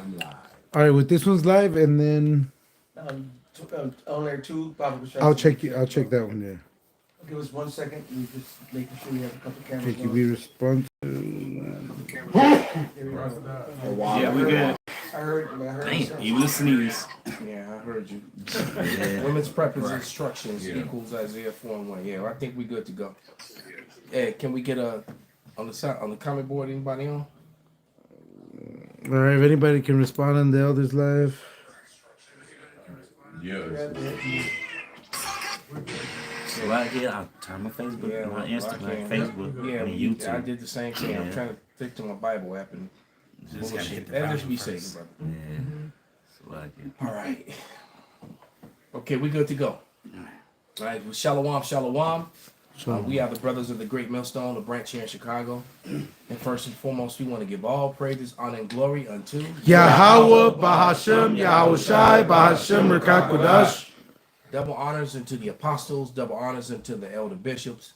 I'm live. All right, with this one's live, and then On there too, Papa was trying I'll to check you. I'll check that one there. Give us 1 second. We just making sure we have a couple cameras Can on. we respond? There we go. Yeah, we good. I heard Damn, something. even a sneeze. Yeah, I heard you. Yeah. Women's preference instructions equals Isaiah 4:1. Yeah, well, I think we good to go. Hey, can we get a on the comment board? Anybody on? All right, if anybody can respond on the elders live. So right here, I'll turn my Facebook, Yeah, my well, Instagram, I can. Facebook, Yeah, and I YouTube. did the same thing. I'm Yeah. trying to stick to my Bible app and Just gotta hit bullshit. the That just Bible be first. safe, brother. Yeah. So I can. All right. Okay, we good to go. All right, well, shalom, shalom. We are the brothers of the Great Millstone, the branch here in Chicago. And first and foremost, we want to give all praises, honor, and glory unto Yahweh, Bahashem, Yahushai, Bahashem, Rekakodash. double honors unto the apostles, double honors unto the elder bishops.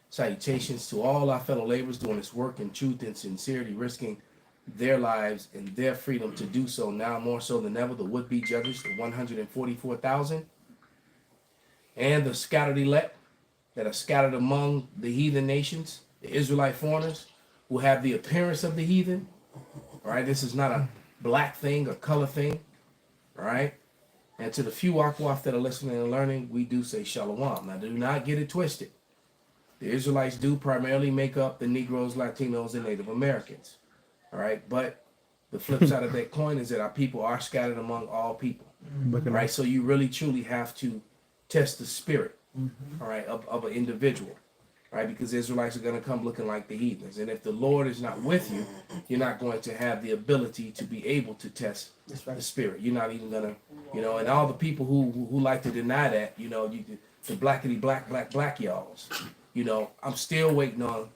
Salutations to all our fellow laborers doing this work in truth and sincerity, risking their lives and their freedom to do so now more so than ever. The would-be judges, the 144,000, and the scattered elect that are scattered among the heathen nations, the Israelite foreigners who have the appearance of the heathen. All right, this is not a black thing or color thing. All right. And to the few Akwaf that are listening and learning, we do say shalom. Now, do not get it twisted. The Israelites do primarily make up the Negroes, Latinos, and Native Americans. All right. But the flip side of that coin is that our people are scattered among all people. All right. So you really, truly have to test the spirit, all right, of an individual. Right, because Israelites are going to come looking like the heathens. And if the Lord is not with you, you're not going to have the ability to be able to test the spirit. You're not even going to, and all the people who like to deny that, the blackity black y'alls, I'm still waiting on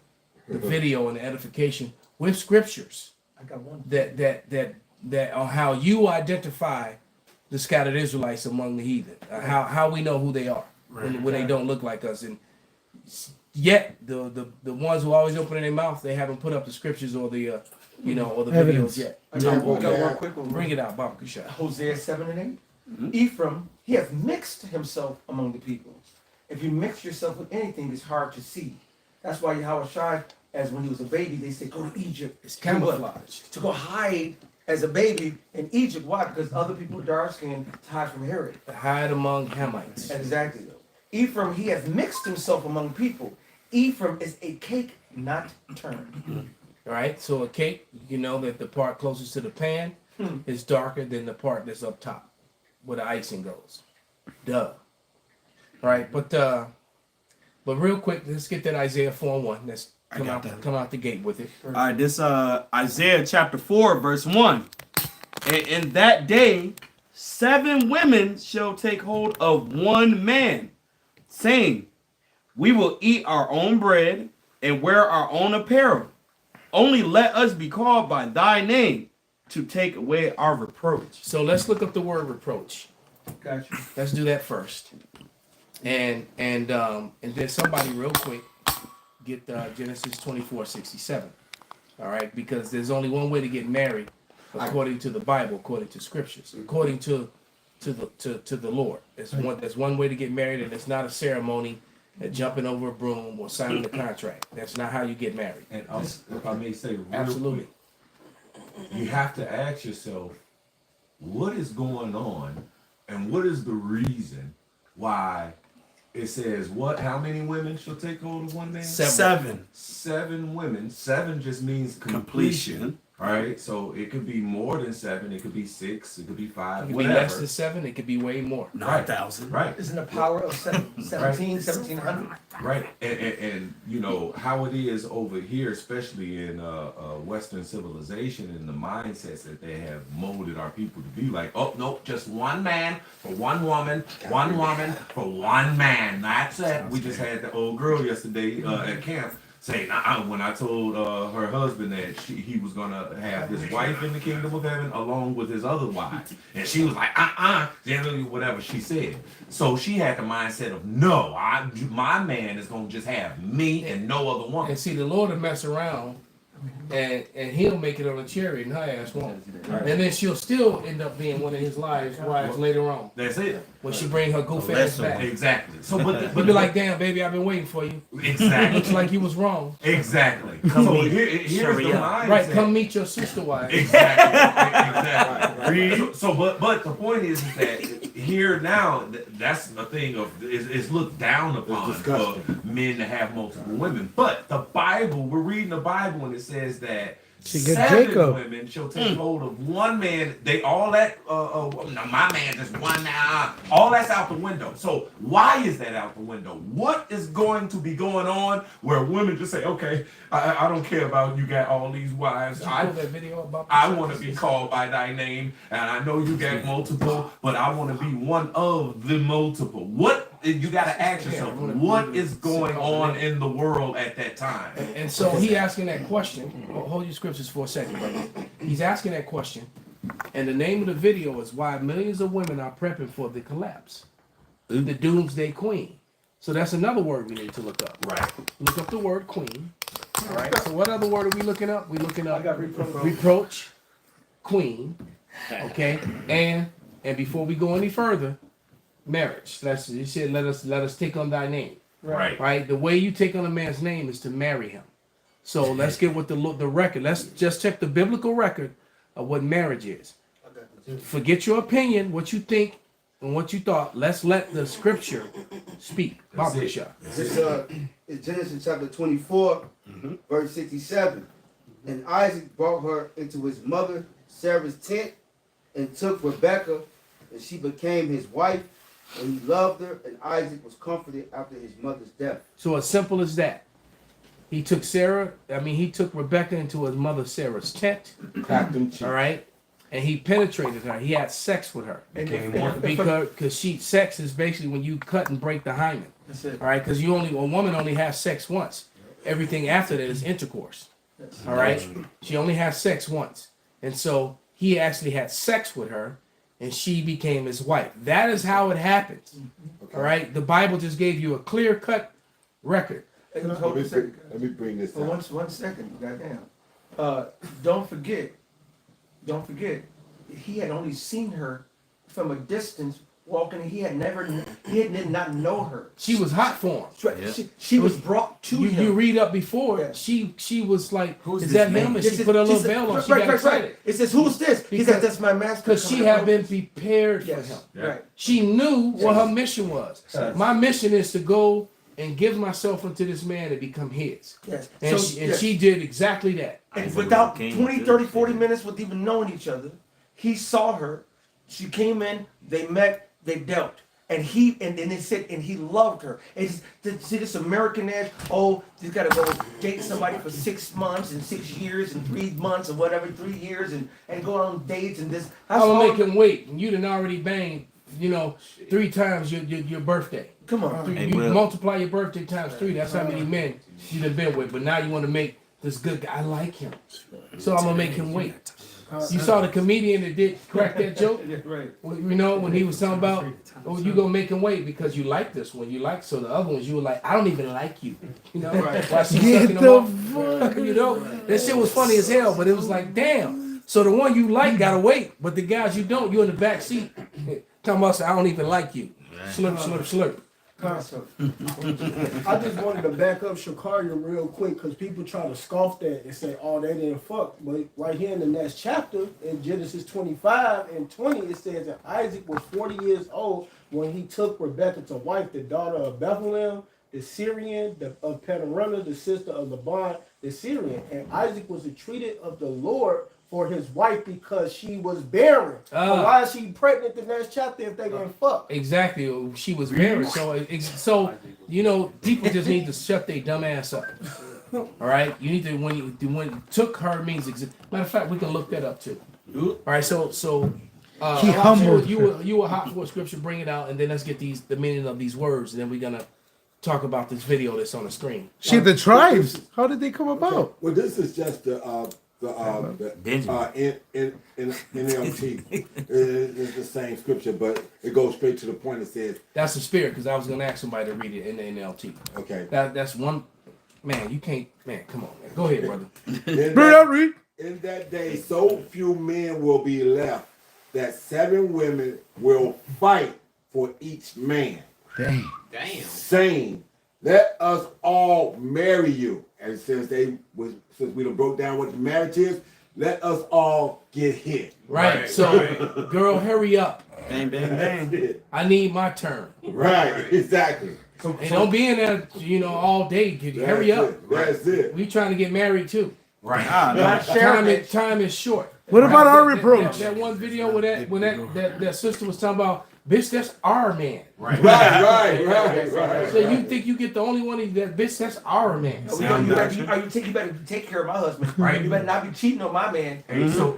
the video and the edification with scriptures I got one. that on how you identify the scattered Israelites among the heathen, how we know who they are when they don't look like us. And yet the ones who always open their mouth, they haven't put up the scriptures or the or the Evidence. videos yet. I got one quick one. Bring it out, Baba Kushai. Hosea 7 and 8. Ephraim, he has mixed himself among the people. If you mix yourself with anything, it's hard to see. That's why Yahushua, as when he was a baby, they say go to Egypt. It's camouflage. To go hide as a baby in Egypt. Why? Because other people dark skinned to hide from Herod. Hide among Hamites. Exactly. Ephraim, he has mixed himself among people. Ephraim is a cake not turned. All right. So a cake, that the part closest to the pan is darker than the part that's up top, where the icing goes. Duh. All right. But real quick, let's get that Isaiah 4:1. Let's come out the gate with it. All right, this Isaiah chapter 4, verse 1. And in that day, 7 women shall take hold of one man, saying, we will eat our own bread and wear our own apparel. Only let us be called by thy name to take away our reproach. So let's look up the word reproach. Gotcha. Let's do that first. And then somebody real quick get Genesis 24:67. All right, because there's only one way to get married according to the Bible, according to scriptures, according to the Lord. There's one way to get married, and it's not a ceremony, jumping over a broom or signing a contract. That's not how you get married. And if I may say, real Absolutely. quick, you have to ask yourself, what is going on, and what is the reason why it says what? How many women shall take hold of one man? 7. 7 women. 7 just means completion. Right? So it could be more than 7. It could be 6. It could be 5. It could be whatever. less than 7. It could be way more. 9,000. Right. Isn't the power of 1700? Right, and how it is over here, especially in Western civilization, and the mindsets that they have molded our people to be like, oh no, just one man for one woman for one man. That's it. We just had the old girl yesterday at camp saying, when I told her husband that he was gonna have his wife in the kingdom of heaven along with his other wives, and she was like, generally whatever she said. So she had the mindset of, no, my man is gonna just have me and no other woman. And see, the Lord will mess around and he'll make it on a chariot, and her ass won't. And then she'll still end up being one of his wives later on That's it. when she bring her goof ass back. Exactly. So, but He'll be like, "Damn, baby, I've been waiting for you." exactly. Looks like you was wrong. Exactly. So here's the mindset. Right, come meet your sister wife. Exactly. So, but the point is that here now, that's the thing of it's looked down upon for men to have multiple women. But the Bible, we're reading the Bible, and it says that She get 7 Jacob. women shall take hold of one man. They all that no, my man just one now. All that's out the window. So why is that out the window? What is going to be going on where women just say, okay, I don't care about you got all these wives. Did you pull that video about the I want to be called by thy name, and I know you got multiple, but I want to be one of the multiple. What you got to ask yourself? What is going on in the world at that time? And so he asking that question. Hold your scriptures for a second, brother. He's asking that question, and the name of the video is why millions of women are prepping for the collapse, the doomsday queen. So that's another word we need to look up. Right. Look up the word queen. All right. So what other word are we looking up? We're looking up I got reproach. reproach, queen. Okay. And before we go any further, marriage. You said let us take on thy name. Right. Right. The way you take on a man's name is to marry him. So let's get with the record. Let's just check the biblical record of what marriage is. Forget your opinion, what you think, and what you thought. Let's let the scripture speak. Baba Shah. It's Genesis chapter 24, verse 67. And Isaac brought her into his mother Sarah's tent and took Rebekah, and she became his wife, and he loved her, and Isaac was comforted after his mother's death. So as simple as that. He took Rebekah into his mother Sarah's tent. All right. And he penetrated her. He had sex with her. Because sex is basically when you cut and break the hymen. That's it. All right, because a woman only has sex once. Everything after that is intercourse. All right, she only has sex once, and so he actually had sex with her, and she became his wife. That is how it happens. All right, the Bible just gave you a clear-cut record. Hey, hold on a second. Let me bring this For out. one second, goddamn. Don't forget, he had only seen her from a distance walking. He did not know her. She was hot for him. She was brought to him. You read up before. Yeah. She was like, Who's "Is this that him?" man? And she put a little veil on. She got excited It says, "Who's this?" He said, "That's my master." because she had been prepared for him. Yes, Yeah. right. She knew what her mission was. Yes. My mission is to go and give myself unto this man and become his. Yes. And, So, she, and yes. she did exactly that. And without 20, 30, 40 minutes with even knowing each other, he saw her. She came in. They met. They dealt. And then they said, and he loved her. And see this American edge, oh, you gotta go date somebody for 6 months and 6 years and 3 months or whatever, 3 years and go on dates and this. I'm gonna make him wait. And you done already banged, 3 times your birthday. Come on. You multiply your birthday times 3. That's how many men you done been with. But now you want to make this good guy. I like him, so I'm gonna make him wait. You saw the comedian that did crack that joke. Right. When he was talking about, oh, you gonna make him wait because you like this one. So the other ones you were like, I don't even like you. While she's sucking them off. That shit was funny as hell. But it was like, damn. So the one you like gotta wait, but the guys you don't, you in the back seat. Talking about, I don't even like you. Slurp, slurp, slurp. I just wanted to back up Shakaria real quick because people try to scoff that and say, oh, they didn't fuck. But right here in the next chapter, in Genesis 25 and 20, it says that Isaac was 40 years old when he took Rebekah to wife, the daughter of Bethlehem, the Syrian, of Pedorunna, the sister of Laban, the Syrian. And Isaac was entreated of the Lord for his wife because she was barren. So why is she pregnant the next chapter if they didn't fuck? Exactly. She was married. So people just need to shut their dumb ass up. All right. You need to when you took her means matter of fact, we can look that up too. All right. So He humbled you were hot for scripture. Bring it out, and then let's get the meaning of these words, and then we're gonna talk about this video that's on the screen. Shit, the tribes. How did they come about? Well, this is just the NLT. It's the same scripture, but it goes straight to the point. It says, That's the spirit, because I was gonna ask somebody to read it in the NLT. okay. That's one. man, you can't, man, come on, man. Go ahead, brother. Bring it up, Reed. In that day, so few men will be left that 7 women will fight for each man, Damn. saying, "Let us all marry you." And since we done broke down what the marriage is, let us all get hit. Right. So, girl, hurry up. Bang, bang, That's bang. it. I need my turn. Right, exactly. And don't be in there, all day. Hurry That's up. it. That's it. We trying to get married too. Right. Time is short. What about our That- reproach? That one video where that sister was talking about, bitch, that's our man. Right. Right. So you think you get the only one that bitch, that's our man. You better take care of my husband. Right. You better not be cheating on my man. Hey, so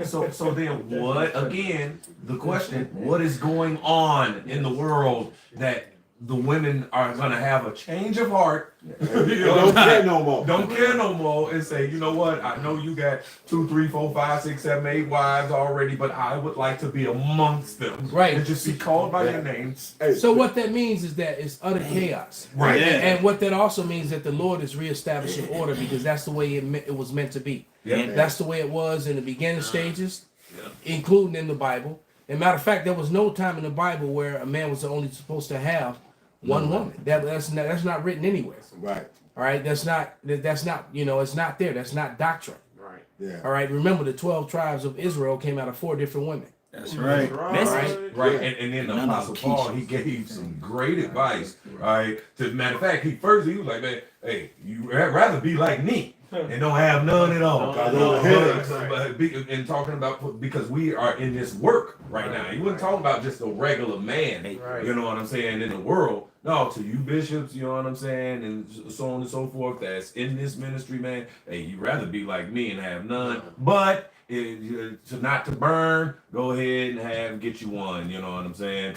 then what, again, the question, what is going on in the world that the women are going to have a change of heart? Don't care no more. Don't care no more and say, you know what, I know you got 2, 3, 4, 5, 6, 7, 8 wives already, but I would like to be amongst them. Right. And just be called by their names. Hey, So what that means is that it's utter chaos. Right. Yeah. And what that also means that the Lord is reestablishing order because that's the way it was meant to be. Yeah. That's the way it was in the beginning stages, including in the Bible. And matter of fact, there was no time in the Bible where a man was only supposed to have one woman. That's not written anywhere. Right. All right, it's not it's not there. That's not doctrine. Yeah. All right, remember the 12 tribes of Israel came out of 4 different women. That's right. Right. Right, and then the None of Apostle them Paul, Keishas. he gave some great advice. Right, to matter of fact, he was like, man, hey, you rather be like me and don't have none at all. And talking about because we are in this work right now. He wasn't talking about just a regular man. You know what I'm saying in the world. No, to you bishops, you know what I'm saying, and so on and so forth. That's in this ministry, man. Hey, you rather be like me and have none, but. To not to burn, go ahead and get you one. You know what I'm saying?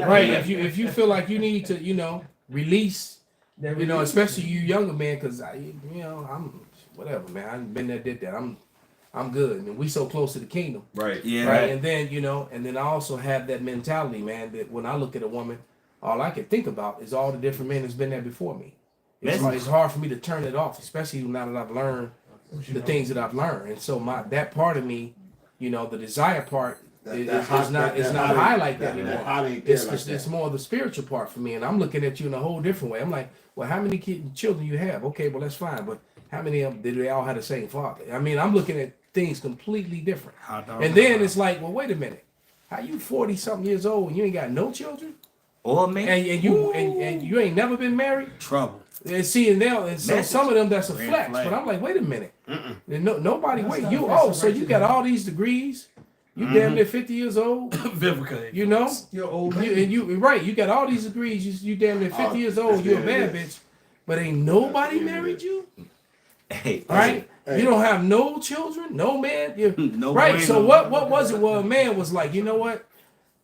Right. If you feel like you need to, release, especially you younger man, because I'm whatever, man. I've been there, did that. I'm good, and we so close to the kingdom. Right. Yeah. Right. And then and then I also have that mentality, man, that when I look at a woman, all I can think about is all the different men that's been there before me. It's hard for me to turn it off, especially now that I've learned the things that I've learned, and so that part of me, the desire part is not high like that anymore. It's more the spiritual part for me, and I'm looking at you in a whole different way. I'm like, well, how many children you have? Okay, well that's fine, but how many of them did they all have the same father? I mean, I'm looking at things completely different. And then it's like, well, wait a minute, how you 40 something years old and you ain't got no children? Or man, And you ain't never been married? trouble. And see, and so some of them that's a flex, but I'm like, wait a minute. Nobody wait. So you got all these degrees. You damn near 50 years old. Vivica. You're old. You got all these degrees. You damn near 50 years old. You're a bad bitch, but ain't nobody married you, Hey, right? You don't have no children, no man. No Right. bueno. So what was it? Well, a man was like, you know what?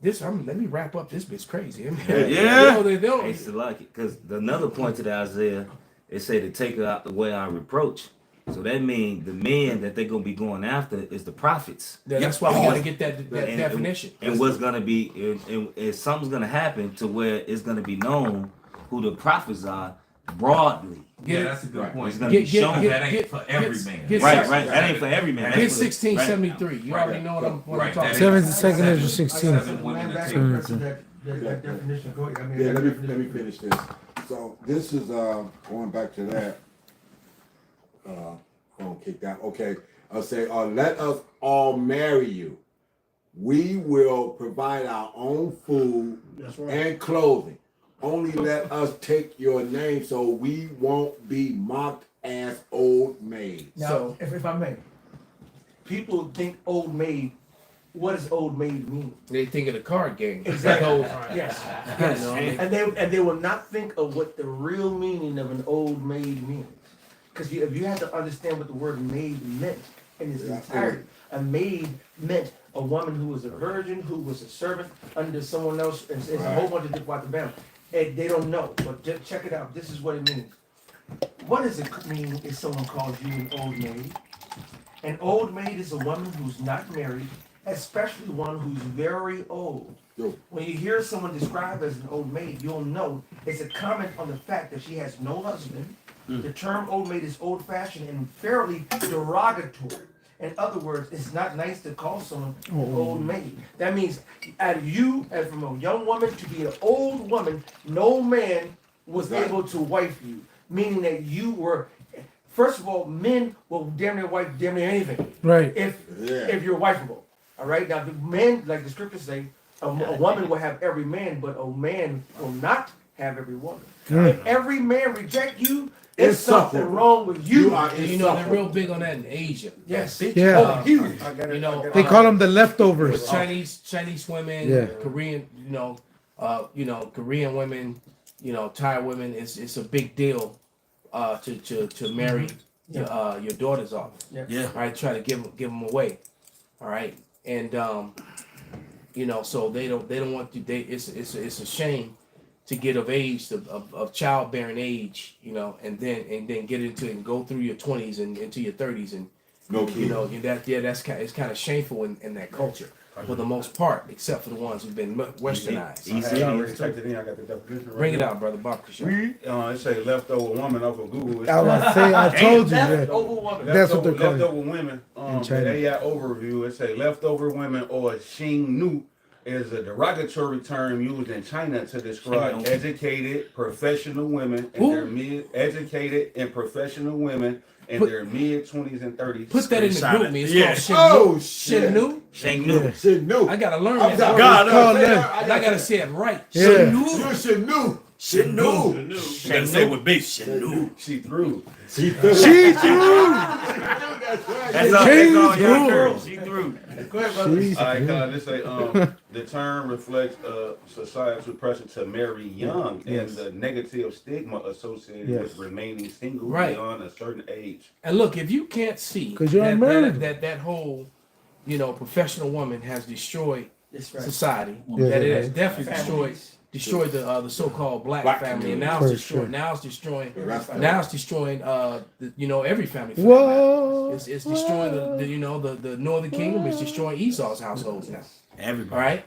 Let me wrap up this bitch crazy. Yeah. They don't. I used to like it because another point to the Isaiah, it say to take her out the way I reproach. So that means the men that they're gonna be going after is the prophets. That's why we gotta get that definition. And what's gonna be, and something's gonna happen to where it's gonna be known who the prophets are broadly. Yeah, that's a good point. It's gonna be shown. That ain't for every man. Right. That ain't for every man. Get 1673. You already know what I'm talking about. 2nd Ezra 16. That definition. Go ahead. Yeah, let me finish this. So this is going back to that. Phone kicked out. Okay, I'll say, let us all marry you. We will provide our own food and clothing. Only let us take your name so we won't be mocked as old maids. Now, if I may, people think old maid. What does old maid mean? They think of the card game. Exactly. Yes. Yes. And they will not think of what the real meaning of an old maid means. Because if you have to understand what the word maid meant in its entirety, a maid meant a woman who was a virgin, who was a servant under someone else, and it's a whole bunch of different things. And they don't know, but just check it out. This is what it means. What does it mean if someone calls you an old maid? An old maid is a woman who's not married especially one who's very old. Yo. When you hear someone described as an old maid, you'll know it's a comment on the fact that she has no husband. The term old maid is old-fashioned and fairly derogatory. In other words, it's not nice to call someone an old maid. That means, as from a young woman to be an old woman, no man was able to wife you. Meaning that you were, first of all, men will damn near wife damn near anything. Right. If you're wifeable. All right. Now the men, like the scriptures say, a woman will have every man, but a man will not have every woman. If every man reject you, there's something wrong with you. You know, they're real big on that in Asia. Yes. Yeah. Huge. You know, They call them the leftovers. Chinese women, Yeah. Korean, Korean women, Thai women. It's a big deal to marry your daughters off. Yeah. All right, try to give them away. All right, and so they don't want to. It's a shame to get of age of childbearing age, and then get into it and go through your 20s and into your 30s and No kidding. it's kind of shameful in that culture for the most part, except for the ones who've been westernized. I already typed it in. I got the definition right Bring it here. out, brother Bob. It say leftover woman off of Google. I was saying, I told you that. Leftover woman. That's what they're calling it. Leftover women. In China. The AI overview. It say leftover women or Xing Nu is a derogatory term used in China to describe educated professional women and their educated and professional women in their mid 20s and 30s. Put that in the group me. It's Yeah. called Oh shit. Shinu. Shang Nu. Shit new. I gotta learn I'm that. sorry. I gotta say it right. Yeah. You should know. Shang Nu. Gotta say it with big shit. She threw. She She threw. That's all King's young rule. girl. She threw. Go ahead, brother. She's- All right, this say the term reflects societal pressure to marry young and the negative stigma associated with remaining single Right. beyond a certain age. And look, if you can't see 'Cause you're unmarried. that whole, professional woman has destroyed That's right. society. Yeah. That it has definitely Families. destroyed the so-called black family, and now For it's destroying. sure. Now it's destroying. rest of Now it's destroying. Every family. for that matter. Whoa. It's destroying the Northern Kingdom. It's destroying Esau's households now. Everybody.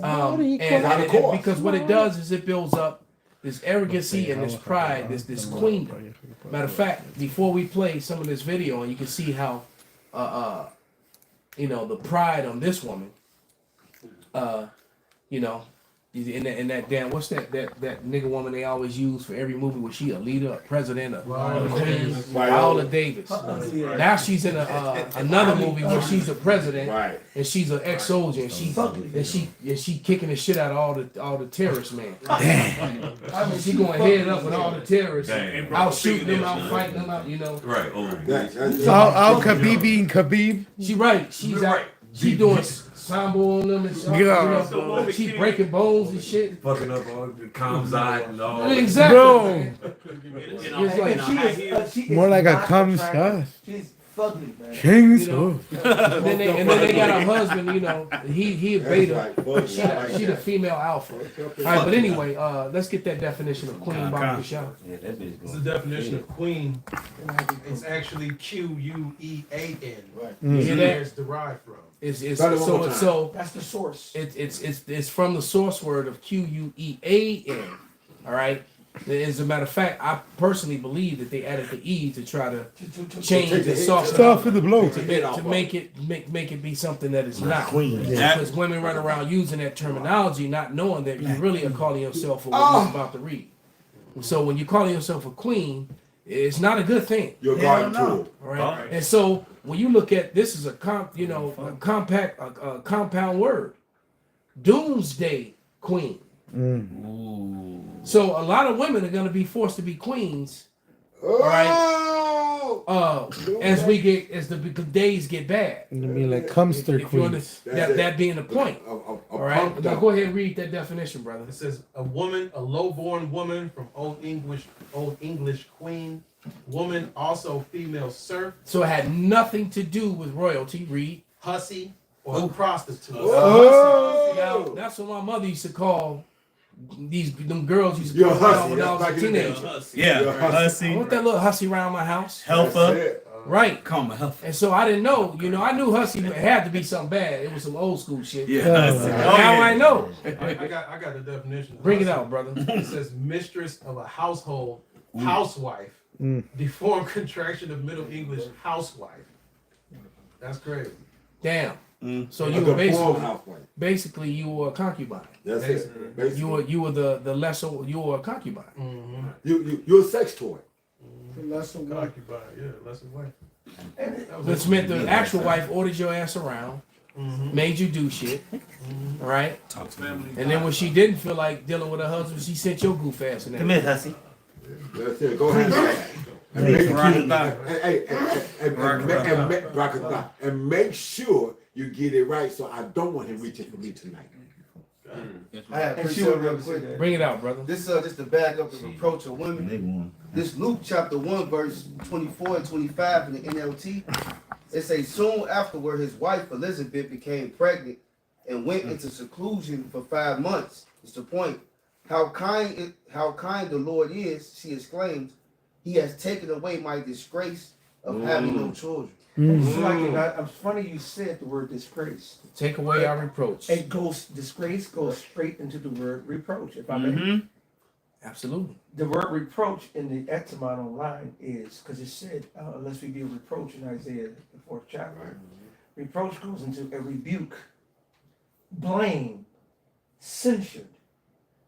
All right. Because what it does is it builds up this arrogancy and this pride, this queendom. Matter of fact, before we play some of this video, and you can see how, the pride on this woman, in that damn, what's that nigga woman they always use for every movie? Was she a leader, a president, a queen? Viola Davis. Now she's in another movie where she's a president, Right. and she's an ex-soldier, and she kicking the shit out of all the terrorists, man. I mean, she going head up with all the terrorists, Damn. out shooting them, out fighting them, out. Right. Oh, Al Khabib being Khabib. She right. She's out. She doing sambo on them and shit. Yeah. She breaking bones and shit. fucking up all the comms out and all. Exactly. Bro. It's like, She is More like a not cum attractive. Scott. She's fugly, man. King's You know, rule. and then they got her husband. He a beta. She the female alpha. All right, but anyway, let's get that definition of Queen Bobby Michelle. Yeah, that bitch It's the going. definition of queen. It's actually Quean. You Mm. hear Where that? it's derived from. It's more so That's the source. it's from the source word of Quean. All right. As a matter of fact, I personally believe that they added the E to try to change and soften Stuff in the blow. to make it be something that it's not. Queen. Because women run around using that terminology, not knowing that you really are calling yourself for what you're about to read. So when you're calling yourself a queen, it's not a good thing. You're going to. All right. And so when you look at this is a compound word. Doomsday queen. So a lot of women are going to be forced to be queens. All right. As the days get bad. Gonna be like Cumster If you Queen. understand, that being the point. All right. Now go ahead and read that definition, brother. It says a woman, a low-born woman from Old English queen. Woman, also female serf, So it had nothing to do with royalty. Read. hussy, or prostitute. Now that's what my mother used to call them girls used to You're call hussy, when I was that's a back in the day. teenager. Yeah. I Hussy. want that little hussy around my house. Helper. Right. Call me Huffy. And so I didn't know, I knew Hussy had to be something bad. It was some old school shit. Yeah. Now I know. I got the definition. Bring it out, brother. It says mistress of a household, housewife, deformed contraction of Middle English housewife. That's crazy. Damn. So A you were deformed housewife. basically you were a concubine. That's it. Basically. You were the lesser. You were a concubine. You're a sex toy. Lesser wife. Concubine, yeah, lesser wife. Which meant the actual wife ordered your ass around, made you do shit, all right? Talk to me. And then when she didn't feel like dealing with her husband, she sent your goof ass in there. Come here, Hussy. That's it. Go ahead. And make sure you get it right. So I don't want him reaching for me tonight. I have And she precept would real never say quick. that. Bring it out, brother. This just to back up the reproach of women. Nigga one. This Luke chapter 1 verse 24 and 25 in the NLT. It says soon afterward his wife Elizabeth became pregnant and went into seclusion for 5 months. It's the point. How kind the Lord is, she exclaims. He has taken away my disgrace of having no children. It's like, it's funny you said the word disgrace. Take away our reproach. Disgrace goes straight into the word reproach, if I may. Absolutely. The word reproach in the etymon online is, because it said, unless we be a reproach in Isaiah, the 4th chapter. Reproach goes into a rebuke, blame, censured,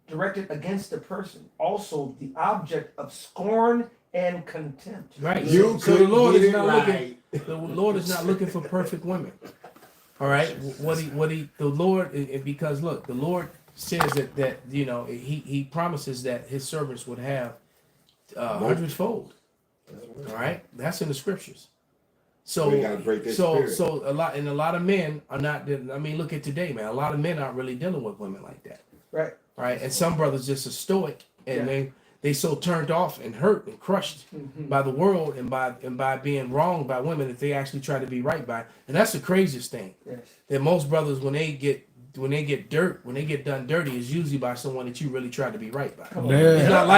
directed against the person. Also, the object of scorn and contempt. Right. You So the could Lord get is it not right. looking. The Lord is not looking for perfect women. All right. The Lord, because look, the Lord says that he promises that his servants would have hundredfold. All right. That's in the scriptures. So We gotta break that spirit. so a lot of men are not. I mean, look at today, man. A lot of men aren't really dealing with women like that. Right. Right. And some brothers just are stoic and they so turned off and hurt and crushed by the world and by being wronged by women that they actually try to be right by. And that's the craziest thing. Yes. That most brothers when they get done dirty is usually by someone that you really tried to be right by. It's not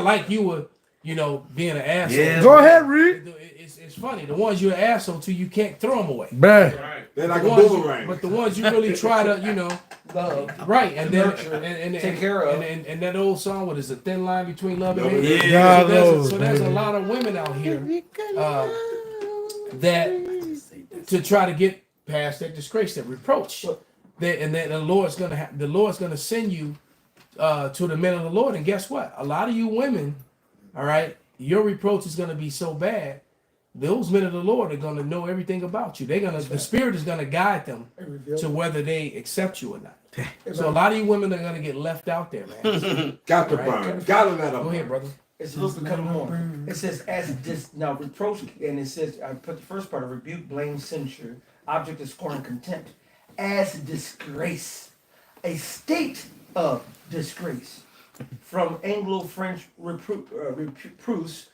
like you were, being an asshole. Yeah. Go ahead, Reed. It's funny. The ones you're an asshole to, you can't throw them away. Bad. They're like The a ones boomerang. but the ones you really try to, Love. right, and then Nurture. and Take care of. and that old song, what is a thin line between love and Love hate? and hate. God So there's a lot of women out here that to try to get past that disgrace, that reproach, and then the Lord's gonna send you to the men of the Lord, and guess what? A lot of you women, all right, your reproach is gonna be so bad. Those men of the Lord are gonna know everything about you. The Spirit is gonna guide them to whether they accept you or not. So a lot of you women are gonna get left out there, man. Got to Right. burn. Got to let them Go ahead, burn. brother. It's supposed to cut more. It says now reproach, and it says I put the first part of rebuke, blame, censure, object of scorn, contempt, as disgrace, a state of disgrace, from Anglo-French reprouse,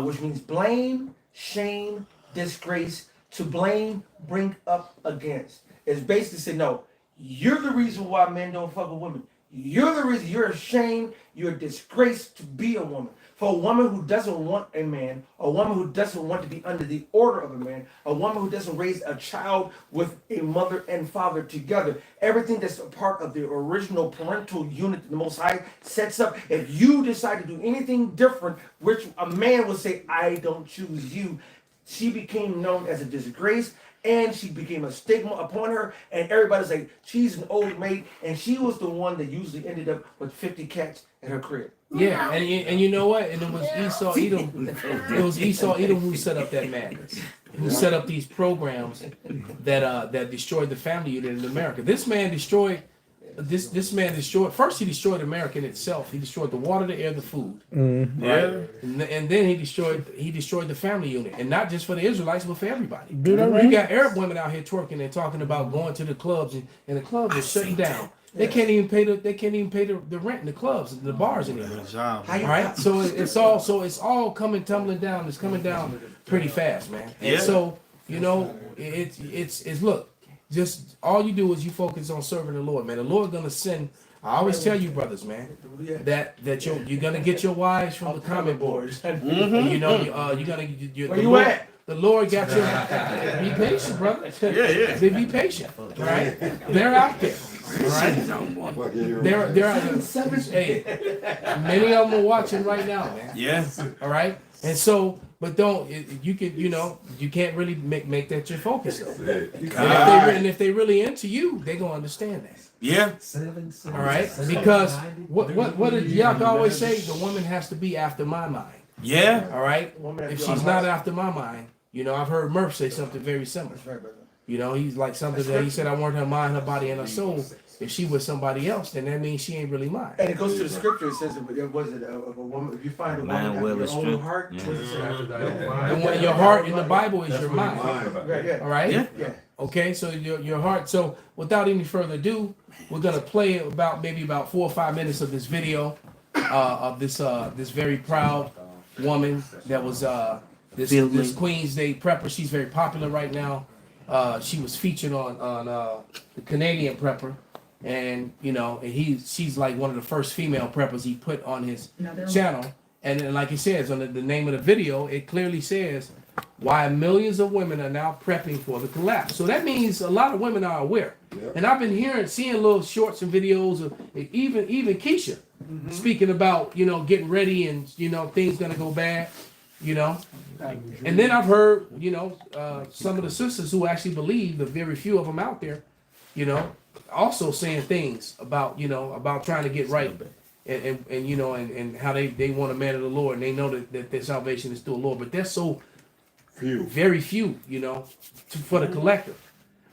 which means blame, shame, disgrace, to blame, bring up against. It's basically saying, no, you're the reason why men don't fuck with women. You're the reason. You're ashamed. You're disgraced to be a woman. For a woman who doesn't want a man, a woman who doesn't want to be under the order of a man, a woman who doesn't raise a child with a mother and father together, everything that's a part of the original parental unit that the Most High sets up. If you decide to do anything different, which a man would say, I don't choose you, she became known as a disgrace, and she became a stigma upon her, and everybody's like, she's an old maid, and she was the one that usually ended up with 50 cats in her crib. Yeah, and you know what? And it was Esau Edom. It was Esau Edom who set up that madness, who set up these programs that destroyed the family unit in America. This man destroyed. First, he destroyed America in itself. He destroyed the water, the air, the food. Right, and then he destroyed the family unit, and not just for the Israelites, but for everybody. You got Arab women out here twerking and talking about going to the clubs, and the clubs are shutting down. They can't even pay the rent in the clubs and the bars anymore. All right, so it's all coming tumbling down. It's coming down pretty fast, man. And so it's look. Just all you do is you focus on serving the Lord, man. The Lord gonna send. I always tell you, brothers, man, that you're gonna get your wives from the comment boards. You're gonna Where you at? The Lord got you. Be patient, brother. Yeah. Be patient. All right. They're out there. All right. They're out there. Hey, many of them are watching right now, man. Yeah. All right. And so, but you can't really make that your focus though. And if they really into you, they gonna understand that. Yeah. All right. Because what did Yak always say? The woman has to be after my mind. Yeah. All right. If she's not after my mind, I've heard Murph say something very similar. He's like something that he said, I want her mind, her body, and her soul. If she was somebody else, then that means she ain't really mine. And it goes to the scripture. It says, was it of a woman? If you find a woman after your own heart, And when your heart in the Bible is your mind. All right. Yeah. Okay. So your heart. So without any further ado, we're gonna play maybe about 4 or 5 minutes of this video of this very proud woman that was this Queen's Day prepper. She's very popular right now. She was featured on the Canadian prepper, and she's like one of the first female preppers he put on his channel. And then, like it says on the name of the video, it clearly says why millions of women are now prepping for the collapse. So that means a lot of women are aware. Yep. And I've been seeing little shorts and videos of even Keisha speaking about getting ready and things gonna go bad. And then I've heard, some of the sisters who actually believe, the very few of them out there, also saying things about, about trying to get right and how they want a man of the Lord, and they know that their salvation is through the Lord. But they're so few, very few, for the collective.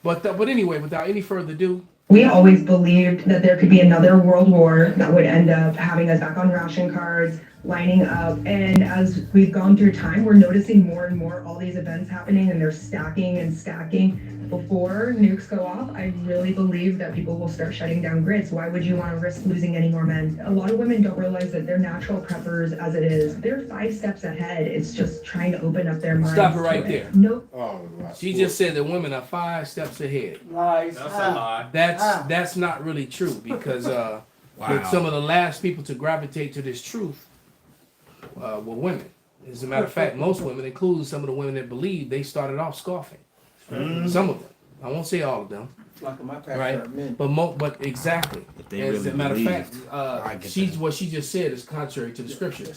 But anyway, without any further ado. We always believed that there could be another world war that would end up having us back on ration cards, lining up. And as we've gone through time, we're noticing more and more all these events happening, and they're stacking and stacking. Before nukes go off, I really believe that people will start shutting down grids. Why would you want to risk losing any more men? A lot of women don't realize that they're natural preppers as it is. They're 5 steps ahead. It's just trying to open up their minds. Stop it right there. Nope. She just said that women are 5 steps ahead. Lies. That's a lie. That's not really true, because some of the last people to gravitate to this truth were women. As a matter of fact, most women, including some of the women that believe, they started off scoffing. Some of them. I won't say all of them. Like my pastor, Right? men. But exactly. As a matter of fact, what she just said is contrary to the scripture.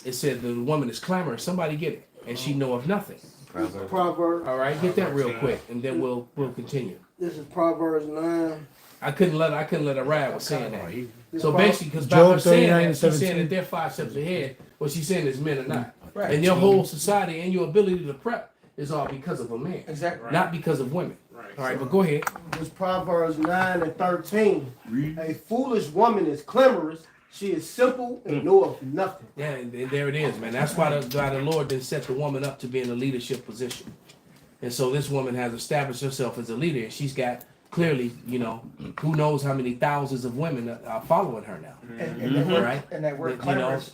It said the woman is clamorous. Somebody get it, and she know of nothing. Proverbs. All right, get that real quick, and then we'll continue. This is Proverbs 9. I couldn't let her ride with saying that. So basically, because by Job her saying 39, that, she's 17. saying that they're 5 steps ahead. What she's saying is men are not. Right. And your whole society and your ability to prep is all because of a man, Exactly. not because of women. All right, but go ahead. It's Proverbs 9 and 13. A foolish woman is clamorous. She is simple and knoweth nothing. Yeah, and there it is, man. That's why the Lord then set the woman up to be in a leadership position. And so this woman has established herself as a leader, and she's got clearly, who knows how many thousands of women are following her now. And that word clamorous.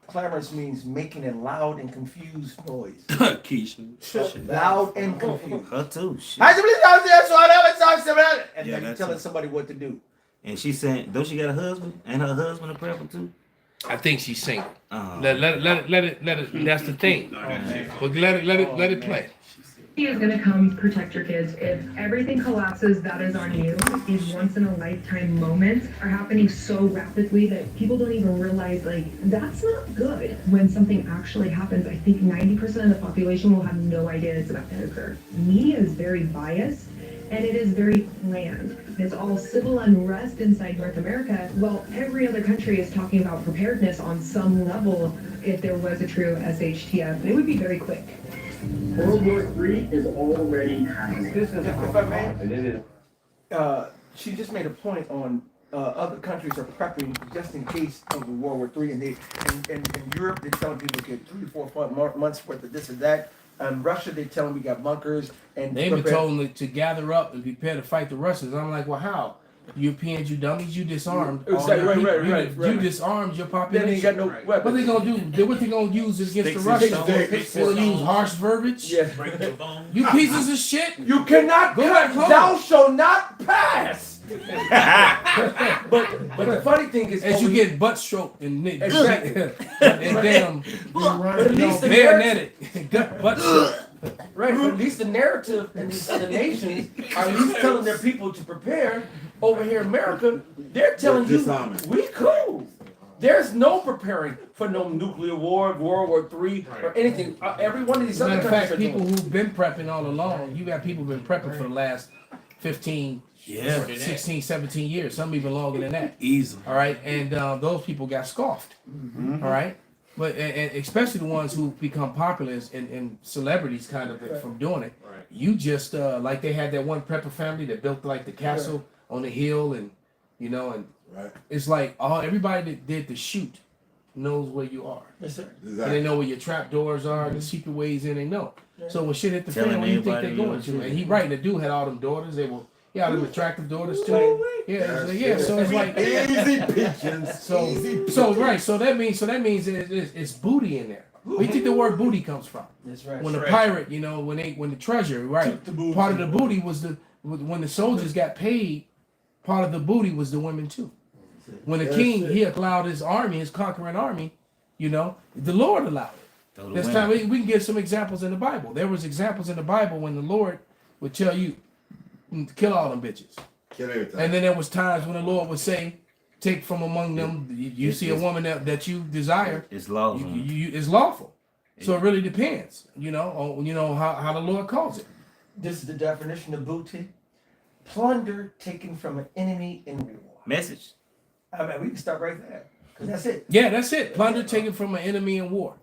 Clamorous means making a loud and confused noise. Keisha. Loud and confused. Her too. And then you're telling somebody what to do. And she's saying, don't she got a husband? And her husband a prepper too? I think she's single. Let it. That's the thing. But let it play. He is going to come protect your kids. If everything collapses, that is on you. These once-in-a-lifetime moments are happening so rapidly that people don't even realize, that's not good. When something actually happens, I think 90% of the population will have no idea it's about to occur. Media is very biased, and it is very planned. It's all civil unrest inside North America. Well, every other country is talking about preparedness on some level if there was a true SHTF. It would be very quick. World War III is already happening. If I may, she just made a point on other countries are prepping just in case of the World War III, and in Europe they're telling people to get 3 to 4 months worth of this and that. Russia, they tell them we got bunkers, and They've been told to gather up and prepare to fight the Russians. I'm like, well, how? Europeans, you dummies, you disarmed. Exactly, right. You disarmed your population. Then they got no weapons. What they gonna do? What they gonna use against the Russians? They'll use harsh verbiage. Yeah. You pieces of shit. You cannot. Go back home. Thou shalt not pass. But the funny thing is, As you get butt stroked and Exactly. and damn, but at least the bayoneted, butt stroked. right, but at least the narrative in these other nations are at least telling their people to prepare. Over here in America, they're telling you we cool. There's no preparing for no nuclear war, World War III, or anything. Every one of these other Matter of countries fact, are people doing. who've been prepping all along, you got people been prepping for the last 15, 16, 17 years, some even longer than that. Easy. All right, and those people got scoffed. All right, but and especially the ones who become popular and celebrities kind of from doing it. You just like they had that one prepper family that built like the castle on the hill, and you know, and it's like everybody that did the shoot knows where you are. Yes, sir. And they know where your trap doors are, the secret ways in. They know. So when shit hit the Telling fan, where you think everybody they're going you know. to? And he right, the dude had all them daughters. They were all them attractive daughters too. Yeah. So it's like Easy pigeons. so right. So that means it's booty in there. Where do you think the word booty comes from? That's right. When the pirate, you know, when the treasure, right? Part of the booty was when the soldiers got paid. Part of the booty was the women too. When the king he allowed his army, his conquering army, you know, the Lord allowed it. This time we can give some examples in the Bible. There was examples in the Bible when the Lord would tell you, kill all them bitches. Kill everything. And then there was times when the Lord would say, take from among them. You see a woman that you desire. It's lawful. It's lawful. So it really depends, you know, on how the Lord calls it. This is the definition of booty: plunder taken from an enemy in war. Message. I mean, we can start right there, because that's it. Yeah, that's it. Plunder taken from an enemy in war.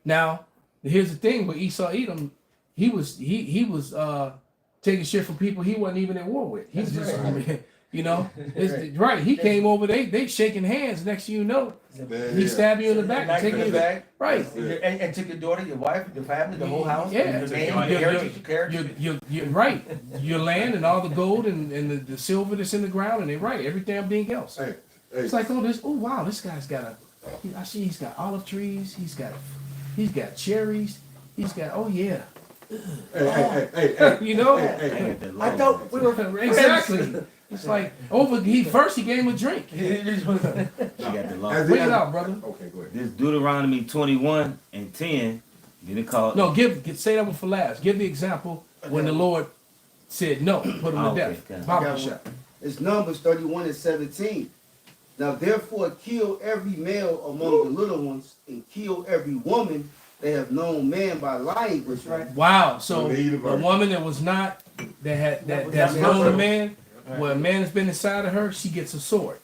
Now, here's the thing with Esau Edom, he was taking shit from people he wasn't even in war with. He's just, you know, right. He came over, they shaking hands. Next thing you know, he stabbed you in the back and taking you back. Right. And took your daughter, your wife, your family, the whole house. Yeah. Your name, your heritage, your character. You're right. Your land and all the gold and the silver that's in the ground, and they're right. Every damn thing else. Hey. It's like, oh wow, this guy's got I see he's got olive trees, he's got cherries, he's got Hey. you know, I thought we were exactly. It's like first he gave him a drink. She got the law. Bring it out, brother. Okay, go ahead. This Deuteronomy 21:10. Didn't call. No, say that one for last. Give the example when the Lord said no, put him to death. Okay. Papa shot. It's Numbers 31:17. Now therefore kill every male among the little ones, and kill every woman that have known man by lying with her. Wow. So a woman that was not that's known a man, where a man has been inside of her, she gets a sword.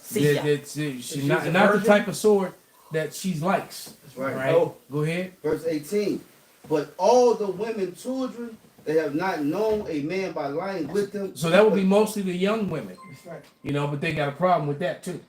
She's not the type of sword that she likes. That's right. Right? Oh, go ahead. Verse 18. But all the women children that have not known a man by lying with them. So that would be mostly the young women. That's right. You know, but they got a problem with that too.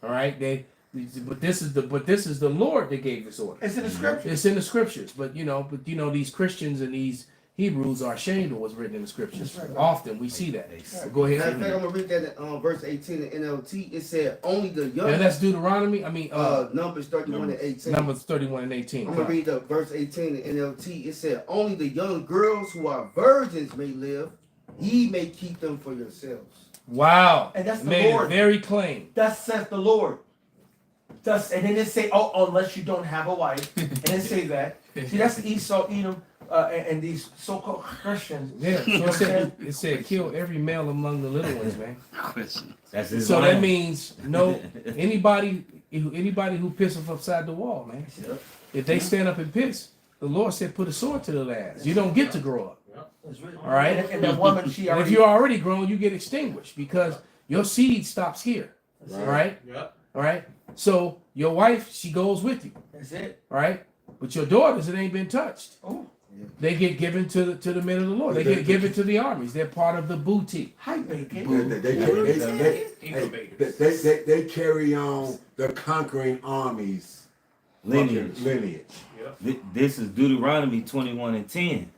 All right, but this is the Lord that gave this order. It's in the scripture. It's in the scriptures, but these Christians and these Hebrews are ashamed of what's written in the scriptures. Right. Often we see that. Go Matter of ahead. fact, I'm gonna read that verse 18 in NLT. It said only the young. Yeah, that's Deuteronomy. I mean, Numbers 31:18. Numbers 31 and 18. I'm gonna read the verse 18 in NLT. It said, only the young girls who are virgins may live. Ye may keep them for yourselves. Wow. And that's the Made Lord. it very plain. Thus saith the Lord. And then it say, unless you don't have a wife. And then say that. See, that's the Esau, Edom, and these so-called Christians. Yeah. So it said kill every male among the little ones, man. That's his So line. that means anybody who pisses upside the wall, man. If they stand up and piss, the Lord said put a sword to their ass. You don't get to grow up. All right. And that woman, And if you're already grown, you get extinguished because your seed stops here. All right. Yep. All right. So your wife, she goes with you. That's it. All right. But your daughters, it ain't been touched. Oh. They get given to the men of the Lord. They get given to the armies. They're part of the booty. Hi, bacon. They carry on the conquering armies lineage. This is Deuteronomy 21:10.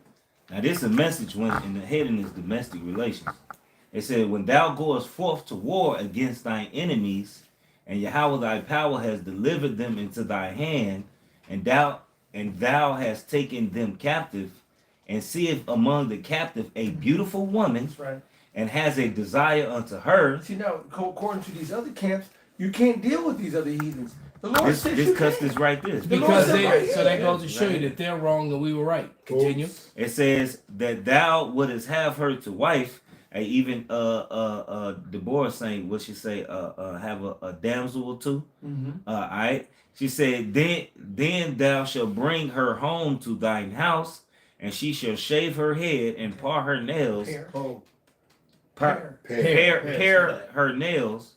Now this is a message when in the heading is domestic relations. It said, when thou goest forth to war against thine enemies, and Yahweh thy power has delivered them into thy hand, and thou hast taken them captive, and seest among the captive a beautiful woman, That's right. and has a desire unto her. See now, according to these other camps, you can't deal with these other heathens. The Lord says you This cuss can. this right there. Because said right so that goes to show you that they're wrong and we were right. Continue. It says that thou wouldest have her to wife, and even Deborah saying what she say, have a damsel or two. All right. She said, then thou shalt bring her home to thine house, and she shall shave her head and par her nails. Pare her nails.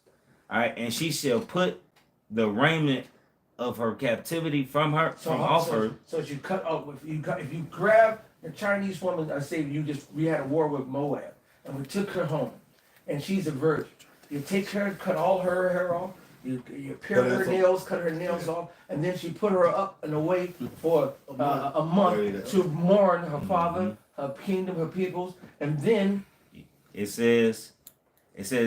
All right, and she shall put the raiment of her captivity from off her. So if you cut off, if you grab a Chinese woman, I say we had a war with Moab, and we took her home, and she's a virgin. You take her, cut all her hair off. You pare her nails, cut her nails off, and then she put her up and away for a month to mourn her father, her kingdom, her peoples, and then it says, it's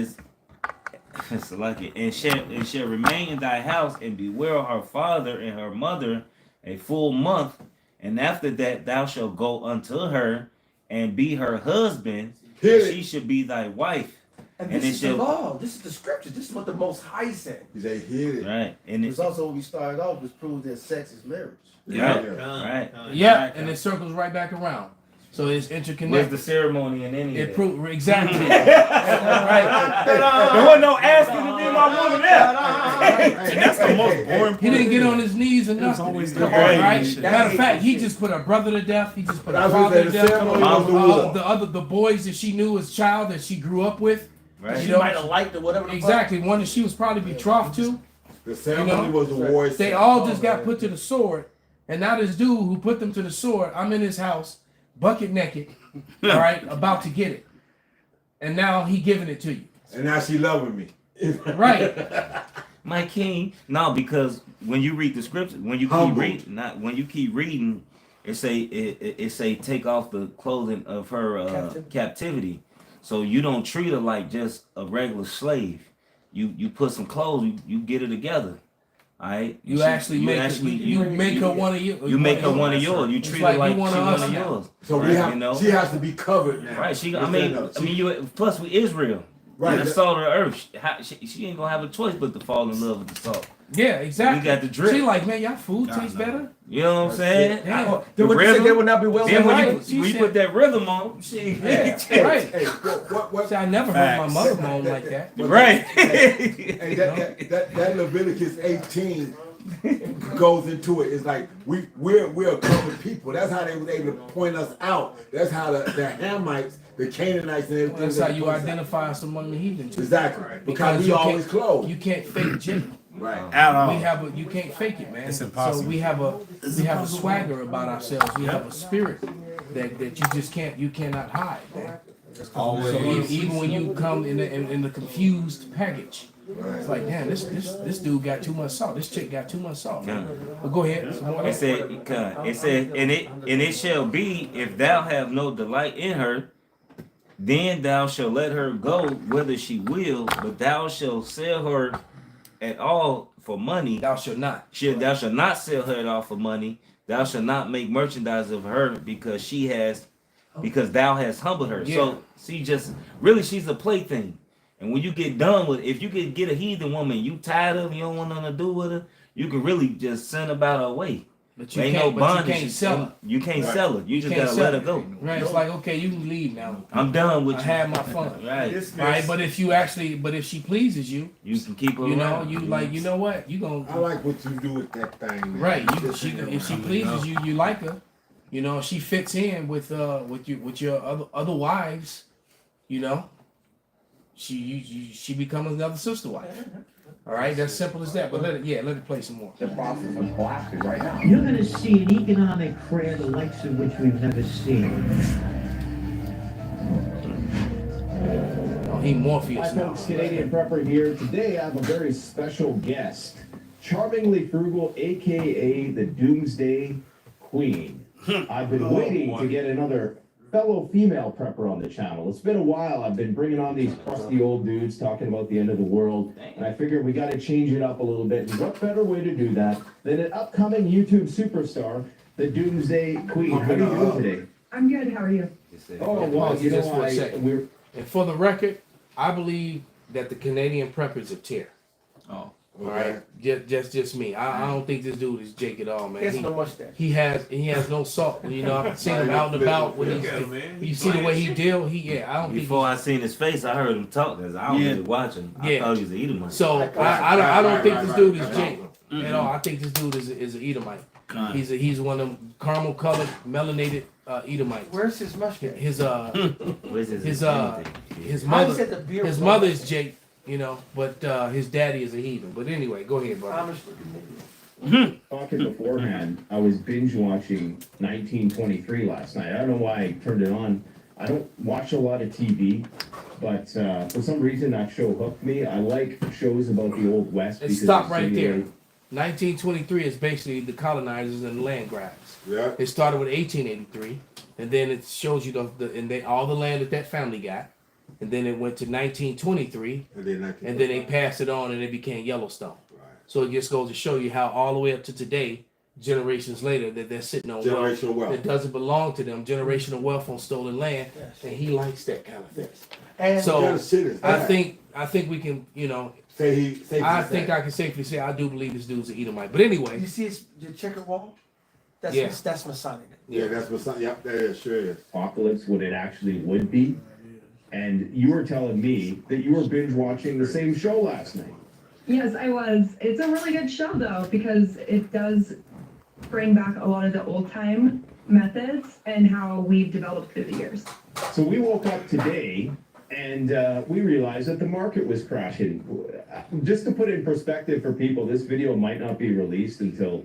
like it, and shall remain in thy house and bewail her father and her mother a full month, and after that thou shalt go unto her and be her husband, and she shall be thy wife. And this is the law. This is the scripture. This is what the Most High said. They hid it. Right. And it's also what we started off, which proves that sex is marriage. Right. Yeah, and it circles right back around. So it's interconnected. Where's the ceremony in any of that? Exactly. Right. There wasn't no asking to be my woman there. That's the most boring part. He didn't get on his knees or nothing. Always Right? Matter of fact, he just put her brother to death. He just put her father to death. The boys that she knew as a child that she grew up with. Right. She might have liked or whatever. Exactly. One that she was probably betrothed to. The ceremony was the war. They all just got put to the sword. And now this dude who put them to the sword, I'm in his house, bucket naked, all right, about to get it. And now he giving it to you. And now she loving me. Right. My king. No, because when you read the scripture, when you keep reading, it say take off the clothing of her captivity. So you don't treat her like just a regular slave. You put some clothes, you get her together. All right. You make her one of you. You make her one of yours. You treat her like she one of yours. So right? She has to be covered now. Right. Plus we Israel. Right. The salt of the earth. She ain't gonna have a choice but to fall in love with the salt. Yeah, exactly. We got the drip. She like, man, y'all food tastes better. You know what I'm saying? The rhythm. They would not be well. Then when you put that rhythm on, right. Hey, what? See, I never heard my mother moan like that. Right. Hey, that Leviticus 18 goes into it. It's like we're a common people. That's how they was able to point us out. That's how the Hamites, the Canaanites, and everything. That's how you identify us among the heathen too. Exactly. Because we always clothed. You can't fake Jimmy. Right. At all. You can't fake it, man. It's impossible. So we have a swagger about ourselves. We have a spirit that you just cannot hide, man. Always. So even when you come in the confused package, it's like, damn, this dude got too much salt. This chick got too much salt. But go ahead. It said, and it shall be, if thou have no delight in her, then thou shalt let her go whither she will, but thou shalt sell her at all for money. Thou shalt not. Thou shalt not sell her at all for money. Thou shalt not make merchandise of her because thou hast humbled her. Yeah. So she's a plaything. And when you get done with, if you could get a heathen woman, you tired of, you don't want nothing to do with her, you can really just send about her way. But you can't sell her. You can't sell her. You just gotta let her go. Right. It's like, okay, you can leave now. I'm done with you. I had my fun. Right. Right. But if she pleases you, you can keep her you know, around. you like, you know what? You gonna. I like what you do with that thing. Man. Right. If she pleases you, you like her. You know, she fits in with your other wives. You know, she becomes another sister wife. All right, that's simple as that. But let it play some more. The process of collapsing right now. You're going to see an economic crash the likes of which we've never seen. Oh, he Morpheus now. Folks, Canadian Prepper here. Today I have a very special guest. Charmingly frugal, a.k.a. the Doomsday Queen. I've been waiting to get another fellow female prepper on the channel. It's been a while. I've been bringing on these crusty old dudes talking about the end of the world, and I figured we got to change it up a little bit. And what better way to do that than an upcoming YouTube superstar, the Doomsday Queen? How are you doing today? I'm good. How are you? Oh, well, you know, And for the record, I believe that the Canadian prep is a tear. Oh. All right, just me. I don't think this dude is Jake at all, man. He has no mustache. He has no salt. You know, I've seen him out and about when you see the way he deal. I don't think. Before I seen his face, I heard him talk. I don't really watch him. I thought he was an Edomite. So I don't think this dude is Jake at all. I think this dude is an Edomite. He's one of them caramel colored melanated Edomites. Where's his mustache? His His mother is Jake. You know, but his daddy is a heathen. But anyway, go ahead, brother. Talking beforehand, I was binge watching 1923 last night. I don't know why I turned it on. I don't watch a lot of TV, but for some reason that show hooked me. I like shows about the Old West. And stop right there. 1923 is basically the colonizers and the land grabs. Yeah. It started with 1883, and then it shows you all the land that family got. And then it went to 1923, and then they passed it on, and it became Yellowstone. Right. So it just goes to show you how all the way up to today, generations later, that they're sitting on wealth that doesn't belong to them, generational wealth on stolen land, and he likes that kind of thing. And so I think we can, you know, I think I can safely say I do believe this dude's an Edomite. But anyway, you see the checkered wall? That's Masonic. Yeah, that's Masonic. Yep, that is sure. Apocalypse, what it actually would be. And you were telling me that you were binge watching the same show last night. Yes, I was. It's a really good show though, because it does bring back a lot of the old time methods and how we've developed through the years. So we woke up today and we realized that the market was crashing. Just to put it in perspective for people, this video might not be released until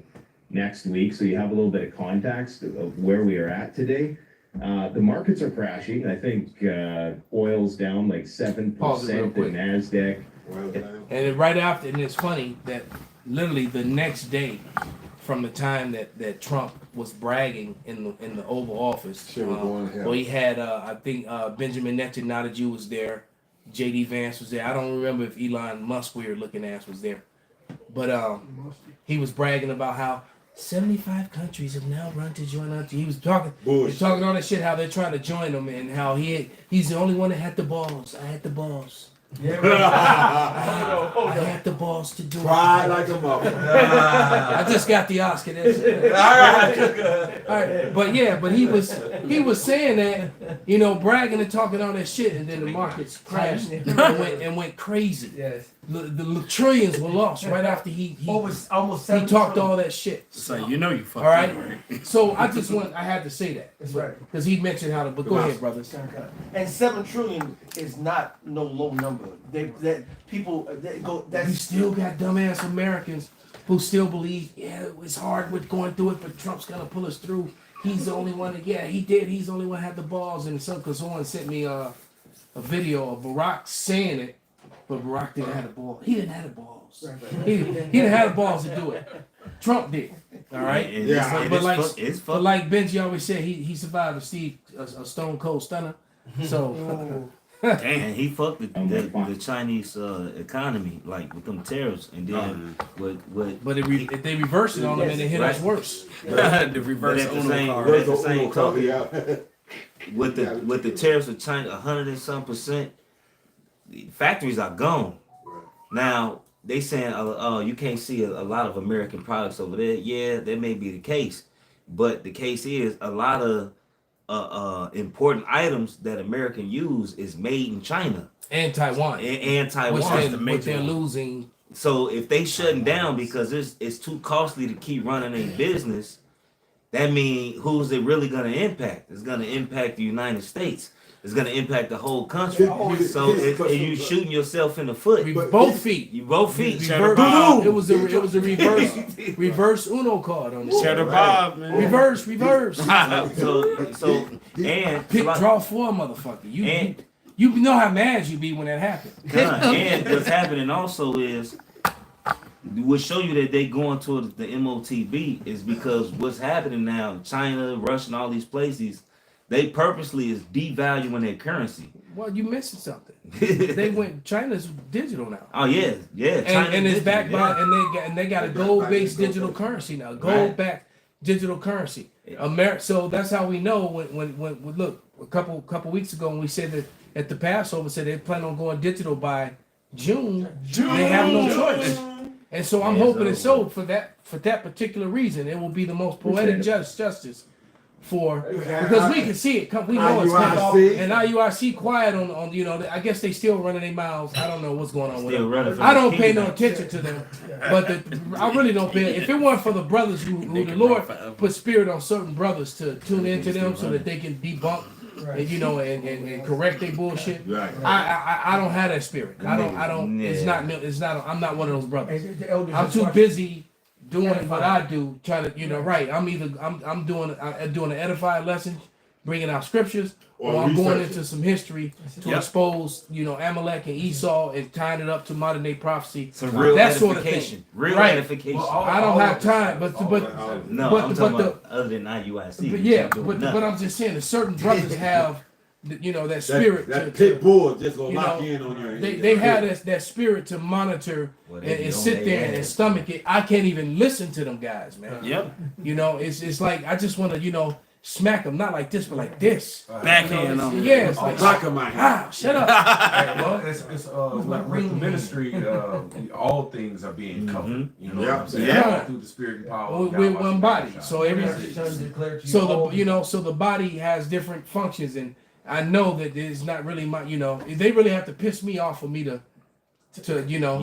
next week, so you have a little bit of context of where we are at today. The markets are crashing. I think oil's down like 7%, the NASDAQ. And right after, and it's funny that literally the next day from the time that Trump was bragging in the Oval Office, well, he had, I think Benjamin Netanyahu was there, J.D. Vance was there. I don't remember if Elon Musk, weird looking ass, was there. But he was bragging about how 75 countries have now run to join us. He was talking all that shit, how they're trying to join him, and how he's the only one that had the balls. I had the balls. Yeah, I had the balls to do it. Like a mother. I just got the Oscar. That's it. All right. But he was saying that, you know, bragging and talking all that shit, and then the markets crashed and went crazy. Yes. The trillions were lost right after he talked all that shit. So you know you fucked all right. So I had to say that. That's right. Because he mentioned how to. But go ahead, brother. And 7 trillion is not no low number. You still got dumbass Americans who still believe, it's hard with going through it, but Trump's gonna pull us through. He's the only one he did. He's the only one that had the balls. And someone sent me a video of Barack saying it, but Barack didn't have the ball. He didn't have the balls. He didn't have the balls to do it. Trump did. All right. But like Benji always said, he survived a stone cold stunner. So. And he fucked the Chinese economy, like with them tariffs, and then But if they reverse it on them, and it hit us worse. The reverse with the tariffs of China, 100 and some %, factories are gone. Now they saying, you can't see a lot of American products over there. Yeah, that may be the case, but the case is a lot of important items that American use is made in China and Taiwan, which they're losing. So if they shutting down because it's too costly to keep running a business, that means who's it really going to impact? It's going to impact the United States. It's going to impact the whole country. So you shooting yourself in the foot. Both feet. You both feet. It was a reverse Uno card on the Cheddar Bob, man. Reverse. so and pick draw 4, motherfucker. You know how mad you be when that happens. And what's happening also is what show you that they going towards the MOTB is because what's happening now, China, Russia, and all these places, they purposely is devaluing their currency. Well, you missing something. China's digital now. Oh yeah. And it's backed by and they got a gold-based digital currency now. Gold-backed digital currency. So that's how we know when look, a couple weeks ago when we said that at the Passover said they plan on going digital by June. They have no choice. And so I'm hoping and so for that particular reason, it will be the most poetic justice for because we can see it. We know it's coming. And IUIC quiet on you know. I guess they still running their mouths. I don't know what's going on with them. I don't pay no attention to them, but I really don't pay. If it weren't for the brothers who the Lord put spirit on certain brothers to tune into them so that they can debunk. And, you know, and correct their bullshit. Right. I don't have that spirit. I don't. Yeah. It's not. I'm not one of those brothers. I'm too busy doing what I do, trying to, you know, right. I'm doing an edified lesson, bringing out scriptures, or I'm going into some history to expose, you know, Amalek and Esau and tying it up to modern day prophecy. Some real that edification. sort of thing. Real right. edification. Well, I don't have time, but no, I'm talking about other than IUIC. But yeah, but I'm just saying that certain brothers have. You know that spirit. That pit bull just gonna lock in on you. They have that spirit to monitor and sit there and stomach it. I can't even listen to them guys, man. Yep. You know, it's like I just want to, you know, smack them, not like this, but like this. Backhand on them. Yeah, it's like block of my hand. Shut up. Well, it's like with the ministry, all things are being covered. You know what I'm saying? Through the spirit and power. We're one body, so the body has different functions and. I know that it's not really my, you know, they really have to piss me off for me to you know,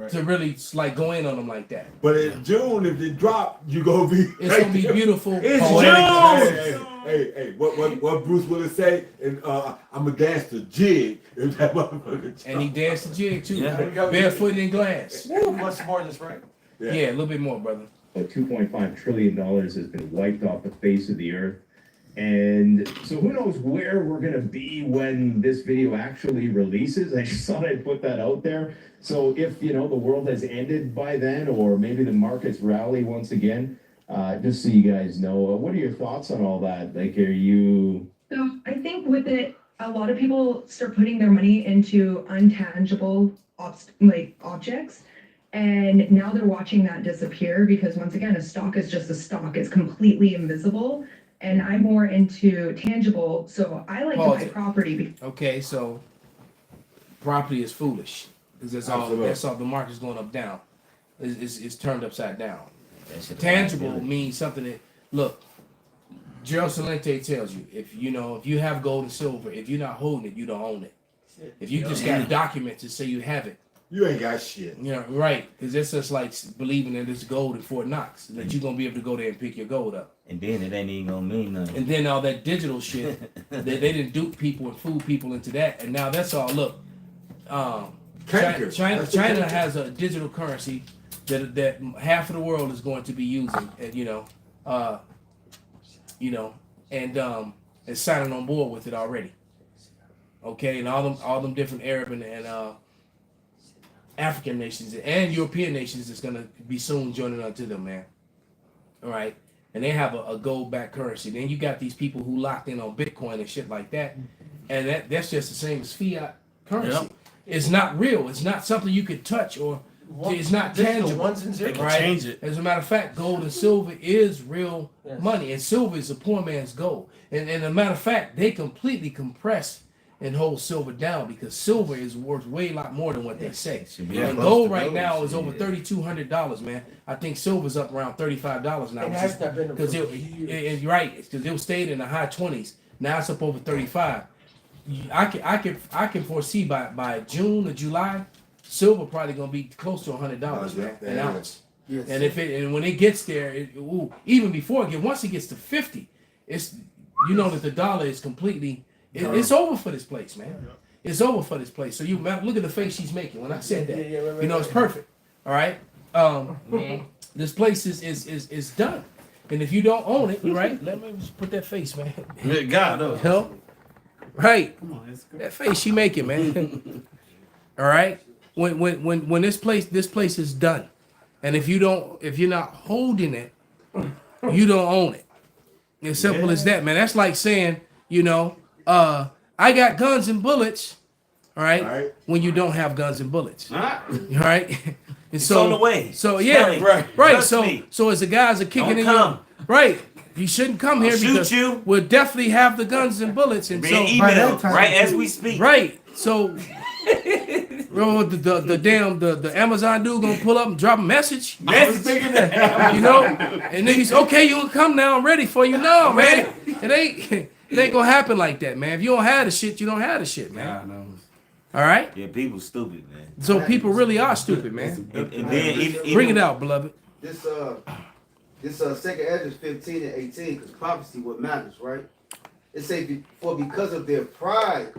to really like go in on them like that. But in June, if they drop, you gonna be. It's gonna be beautiful. It's June. Hey, what Bruce Willis say? And I'm gonna dance the jig. If that motherfucker. And he danced the jig too, barefoot in glass. Much more than this, right? Yeah, a little bit more, brother. $2.5 trillion has been wiped off the face of the earth. And so who knows where we're going to be when this video actually releases. I just thought I'd put that out there. So if, you know, the world has ended by then, or maybe the markets rally once again, just so you guys know, what are your thoughts on all that? Like, are you... So I think with it, a lot of people start putting their money into untangible objects. And now they're watching that disappear because once again, a stock is just a stock. It's completely invisible. And I'm more into tangible, so I like to buy property. Okay, so property is foolish because that's all. The market's going up down. It's turned upside down. Tangible means something that look. Gerald Celente tells you if you have gold and silver, if you're not holding it, you don't own it. If you just got documents to say you have it, you ain't got shit. You know, right? Because it's just like believing that it's gold in Fort Knox that you're gonna be able to go there and pick your gold up. And then it ain't even gonna mean nothing. And then all that digital shit, they didn't dupe people and fool people into that. And now that's all. Look, China has a digital currency that half of the world is going to be using, and and signing on board with it already. Okay, and all them different Arab and African nations and European nations is gonna be soon joining onto them, man. All right. And they have a gold-backed currency. Then you got these people who locked in on Bitcoin and shit like that, and that's just the same as fiat currency. Yep. It's not real. It's not something you could touch or it's not tangible. Ones and zeros. Right? Change it. As a matter of fact, gold and silver is real money, and silver is a poor man's gold. And as a matter of fact, they completely compress and hold silver down because silver is worth way lot more than what they say. And gold right now is over $3,200, man. I think silver's up around $35 now. Because it stayed in the high 20s. Now it's up over 35. I can foresee by June or July, silver probably gonna be close to $100, man, an ounce. Yes. And when it gets there, even before once it gets to 50, it's that the dollar is completely. It's over for this place, man. It's over for this place. So you look at the face she's making when I said that. It's perfect. All right. This place is done. And if you don't own it, right? Let me just put that face, man. God, right. That face she making, man. All right. When this place is done, and if you're not holding it, you don't own it. As simple as that, man. That's like saying, I got guns and bullets, all right? When you don't have guns and bullets, all right? And it's on the way. So yeah, right. So as the guys are kicking in, right? you shouldn't come here shoot because you. we'll definitely have the guns and bullets. And Being so emailed right as we speak. Right. So the Amazon dude gonna pull up and drop a message. You know? And niggas, okay, you gonna come now, I'm ready for you. No, man. It ain't gonna happen like that, man. If you don't have the shit, you don't have the shit, man. Yeah, I know. All right? Yeah, people stupid, man. So people really are stupid, man. And then even, Bring it out, beloved. This second Ezra 15 and 18, because prophecy what matters, right? It says, for because of their pride,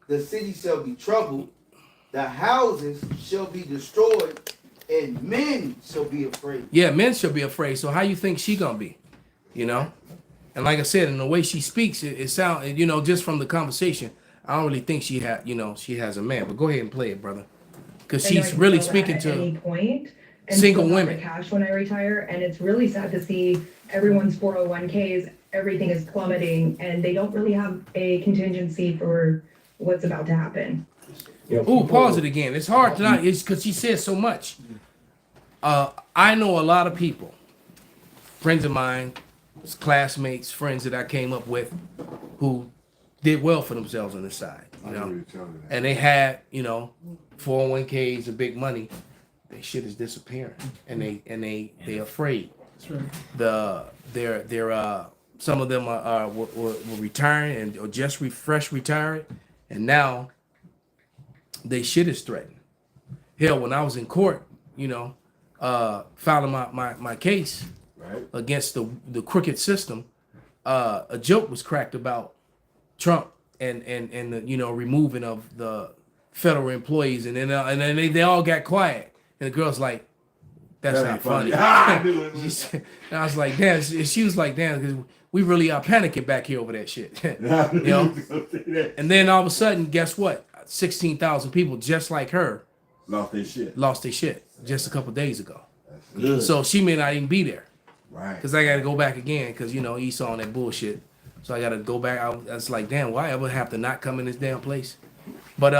the city shall be troubled, the houses shall be destroyed, and men shall be afraid. Yeah, men should be afraid. So how you think she gonna be? You know? And like I said, in the way she speaks, it sounds, you know, just from the conversation, I don't really think she has a man. But go ahead and play it, brother. Because she's really speaking to any point and single still have women. the cash when I retire, and it's really sad to see everyone's 401ks, everything is plummeting, and they don't really have a contingency for what's about to happen. Ooh, pause it again. It's hard to not. It's because she says so much. I know a lot of people, friends of mine, classmates, friends that I came up with, who did well for themselves on the side, you know, and they had, you know, 401ks and big money. Their shit is disappearing, and they afraid. That's right. They're some of them were retiring and or just fresh retired, and now they shit is threatened. Hell, when I was in court, you know, filing my case against the crooked system, a joke was cracked about Trump and the, you know, removing of the federal employees, and then they all got quiet, and the girl's like, "That's not funny." And I was like, "Damn." She was like, "Damn," because we really are panicking back here over that shit, you know. And then all of a sudden, guess what? 16,000 people just like her lost their shit just a couple days ago. Good. So she may not even be there. Right. Because I got to go back again because, you know, Esau and that bullshit. So I got to go back. I was like, damn, why ever have to not come in this damn place? But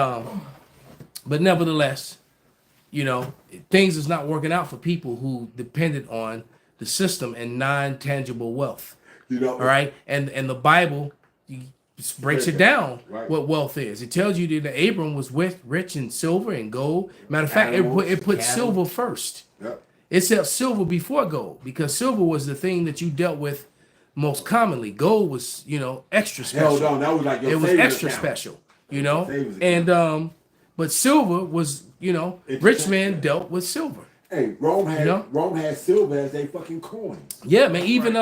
nevertheless, you know, things is not working out for people who depended on the system and non-tangible wealth. You know, all right? And the Bible breaks it down right. What wealth is. It tells you that Abram was rich in silver and gold. Matter of fact, it put silver first. Yep. It said silver before gold because silver was the thing that you dealt with most commonly. Gold was, you know, extra special. Held on, that was like your it was savings extra account. special, you know. And but silver was, you know, rich men dealt with silver. Hey, Rome had silver as they fucking coins. Yeah, man. Even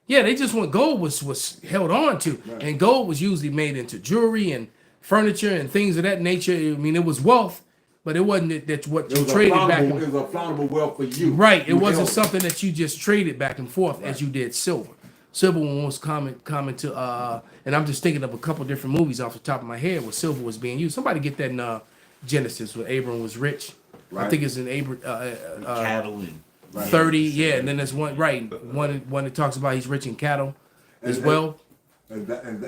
yeah, they just want gold was held on to, right. And gold was usually made into jewelry and furniture and things of that nature. I mean, it was wealth, but it wasn't that what you traded back. It was a flammable wealth for you. Right. It wasn't something that you just traded back and forth as you did silver. Silver was common to and I'm just thinking of a couple different movies off the top of my head where silver was being used. Somebody get that in Genesis where Abram was rich. Right. I think it's in Abram cattle and 30, yeah, and then there's one that talks about he's rich in cattle as well. And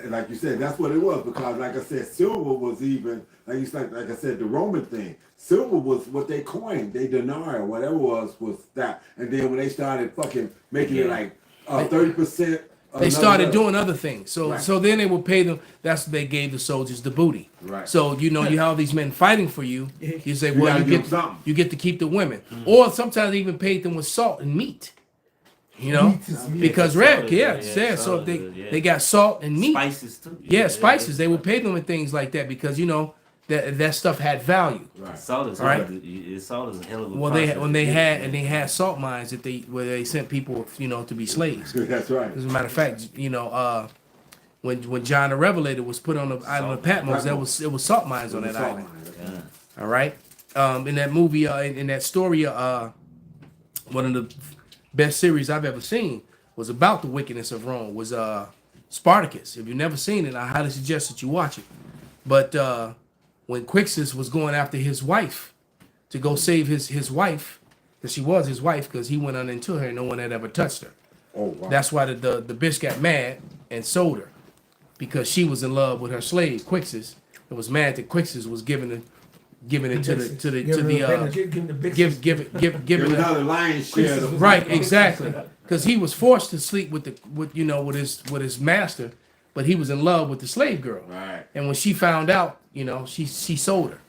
like you said, that's what it was because, like I said, silver was even like I said, the Roman thing. Silver was what they coined, they denarii, whatever was that. And then when they started fucking making it like 30%. They started doing other things. So then they would pay them. That's what they gave the soldiers the booty. Right. So you know you have all these men fighting for you. You say, well, you get to keep the women, or sometimes they even paid them with salt and meat. You know, because so they got salt and meat. Spices too. Yeah, spices. They would pay them with things like that because you know that stuff had value. Right. Salt is right. Salt is a hell of a. Well, they had salt mines where they sent people, you know, to be slaves. That's right. As a matter of fact, you know, when John the Revelator was put on the island of Patmos, it was salt mines on that island. Yeah. All right. In that movie, in that story, one of the best series I've ever seen was about the wickedness of Rome. Was Spartacus. If you've never seen it, I highly suggest that you watch it. But when Quixus was going after his wife to go save his wife, because she was his wife, because he went on into her and no one had ever touched her. Oh, wow. That's why the bitch got mad and sold her, because she was in love with her slave Quixus and was mad that Quixus was giving it to the another lion's share. right, exactly. because he was forced to sleep with his master, but he was in love with the slave girl. Right. And when she found out, she sold her.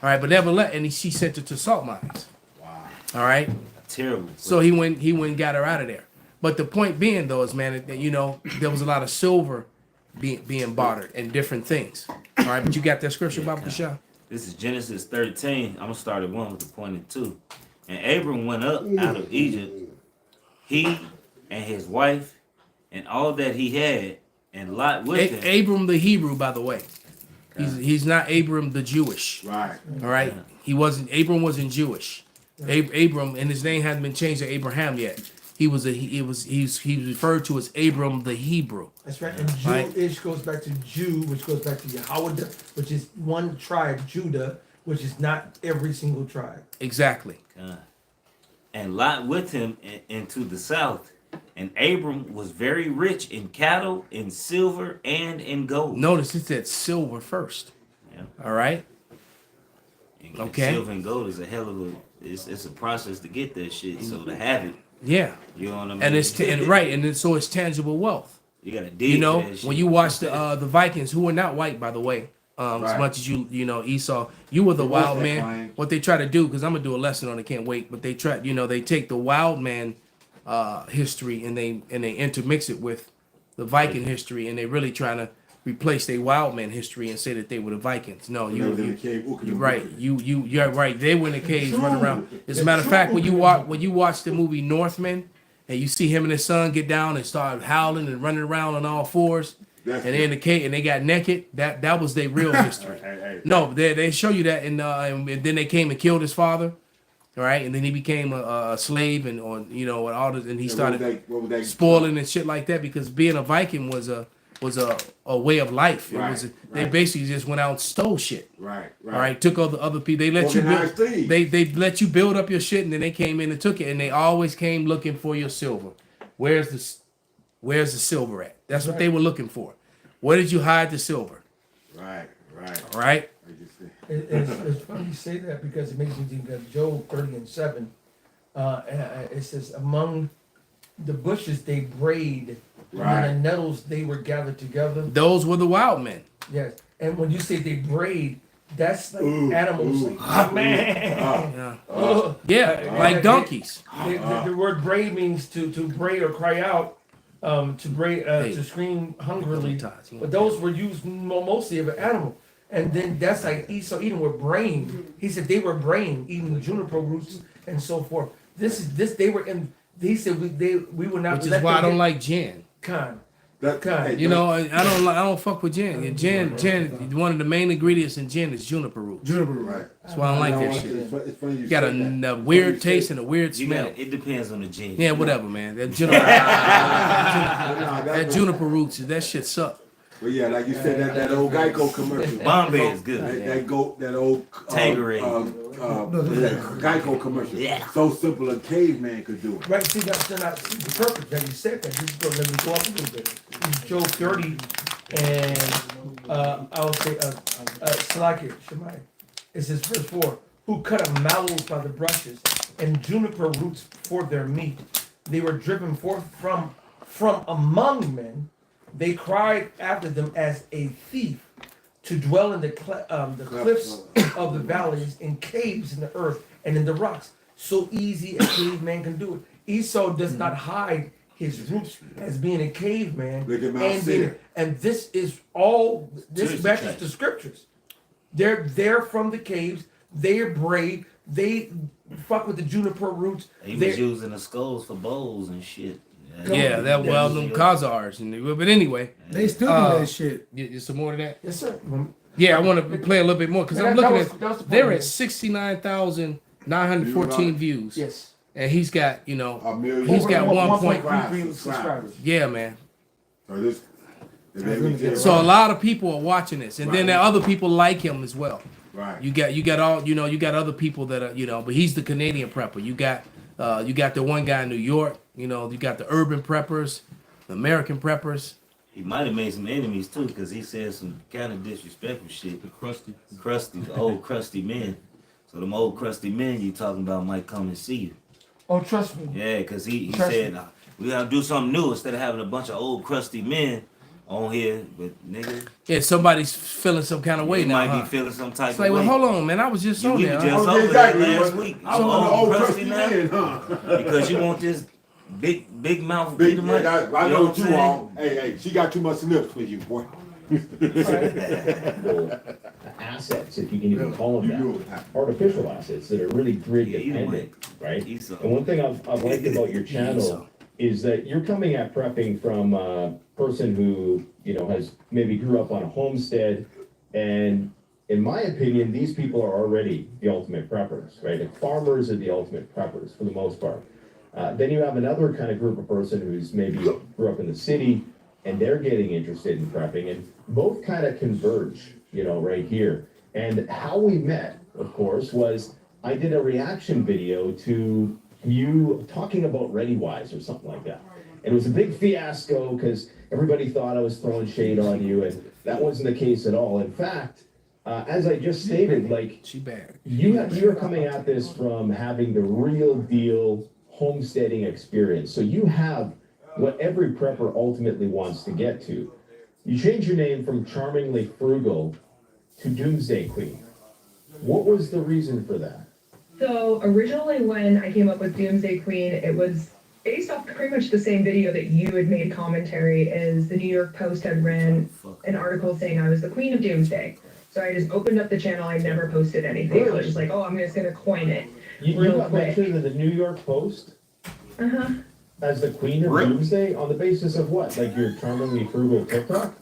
All right, but never let, and she sent her to salt mines. Wow. All right. Terrible. So he went and got her out of there. But the point being though is, man, that there was a lot of silver being bartered and different things. All right, but you got that scripture, Baba Kasha? This is Genesis 13. I'm gonna start at 1 with the point at 2. And Abram went up out of Egypt, he and his wife, and all that he had, and Lot with him. Abram the Hebrew, by the way. He's not Abram the Jewish. Right. All right. Abram wasn't Jewish. Abram, and his name hadn't been changed to Abraham yet. He's referred to as Abram the Hebrew. That's right. And Jewish goes back to Jew, which goes back to Yahweh, which is one tribe, Judah, which is not every single tribe. Exactly. And Lot with him into the south. And Abram was very rich in cattle, in silver, and in gold. Notice it said silver first. Yeah. All right. And Okay. Silver and gold is a hell of a. It's a process to get that shit. So to have it. Yeah. You know what I mean? And so it's tangible wealth. You gotta dig. For that shit. When you watch the Vikings, who were not white, by the way, as much as Esau, you were the wild man. What they try to do, because I'm gonna do a lesson on it, can't wait. But they try, they take the wild man history and they intermix it with the Viking history, and they really trying to replace their wild man history and say that they were the Vikings. No, you're right. You're right. They were in the caves running around. As a matter of fact, when you watch the movie Northman, and you see him and his son get down and start howling and running around on all fours, and they're in the cave and they got naked, that was their real history. No, they show you that, and then they came and killed his father. All right, and then he became a slave, and all this, and he started spoiling and shit like that, because being a Viking was a way of life. They basically just went out and stole shit. Right. All right, took other people. They let they let you build up your shit, and then they came in and took it, and they always came looking for your silver. Where's the silver at? That's what they were looking for. Where did you hide the silver? Right. All right. It's funny you say that, because it makes me think of Job 30:7. It says, among the bushes they brayed, and in the nettles they were gathered together. Those were the wild men. Yes. And when you say they brayed, that's like animals. Like donkeys. The word bray means to bray or cry out, to bray, to scream hungrily. But those were used mostly of an animal. And then that's like Esau eating with brain. He said they were brain, eating juniper roots and so forth. They were in. He said we were not. Which is why I don't like gin. I don't fuck with gin. Gin, one of the main ingredients in gin is juniper root. That's why I don't like that shit. It's funny you got a weird taste and a weird smell. It depends on the gin. Yeah, whatever, man. That juniper roots, that shit suck. But yeah, like you said, that old Geico commercial. Bombay is good. That old Tangerine. Geico commercial. Yeah. So simple a caveman could do it. Right, see, that's the purpose that you said that. Let me go up a little bit. It's Job 30, and I would say, Salaki, Shemai. It says, verse 4, who cut up mallows by the brushes, and juniper roots for their meat. They were driven forth from among men. They cried after them as a thief, to dwell in the cliffs of the valleys, in caves in the earth, and in the rocks. So easy a caveman can do it. Esau does not hide his roots as being a caveman. And this is all, this matches the scriptures. They're from the caves. They're brave. They fuck with the juniper roots. He was using the skulls for bows and shit. Yeah, them Khazars. But anyway. They still do that shit. You some more of that? Yes, sir. Yeah, I want to play a little bit more, because I'm looking at, they're at 69,914 views. Yes. And he's got, he's got 1.3 subscribers. Yeah, man. So a lot of people are watching this, and then there are other people like him as well. Right. You got other people that are, but he's the Canadian prepper. You got the one guy in New York. You got the urban preppers, the American preppers. He might have made some enemies too, because he said some kind of disrespectful shit. The old crusty men. So them old crusty men you talking about might come and see you. Oh, trust me. Yeah, because he said We gotta do something new instead of having a bunch of old crusty men on here. But nigga, Yeah, somebody's feeling some kind of way they now. might be feeling some type It's like, of well, way. hold on, man. I was just on We there. were just huh? over exactly. there last week. I You want the all old crusty crusty now man, huh? because you want this big mouth. Big, Peter yeah, Mike. I You know know what you I'm saying? want. Hey, she got too much lips for you, boy. Assets, if you can even call them that, artificial assets that are really grid dependent, right? And one thing I've liked about your channel is that you're coming at prepping from a person who, you know, has maybe grew up on a homestead, and in my opinion, these people are already the ultimate preppers, right? And farmers are the ultimate preppers for the most part. Then you have another kind of group of person who's maybe grew up in the city and they're getting interested in prepping, and both kind of converge, you know, right here. And how we met, of course, was I did a reaction video to you talking about ReadyWise or something like that. And it was a big fiasco because everybody thought I was throwing shade on you, and that wasn't the case at all. In fact, as I just stated, like, you're coming at this from having the real deal homesteading experience. So you have what every prepper ultimately wants to get to. You change your name from Charmingly Frugal to Doomsday Queen. What was the reason for that? So originally when I came up with Doomsday Queen, it was based off pretty much the same video that you had made commentary as the New York Post had ran an article saying I was the Queen of Doomsday. So I just opened up the channel, I never posted anything. I was just like, oh, I'm just gonna coin it You real got quick. mentioned in the New York Post Uh-huh. as the Queen of Doomsday on the basis of what? Like your Charmingly Frugal TikTok?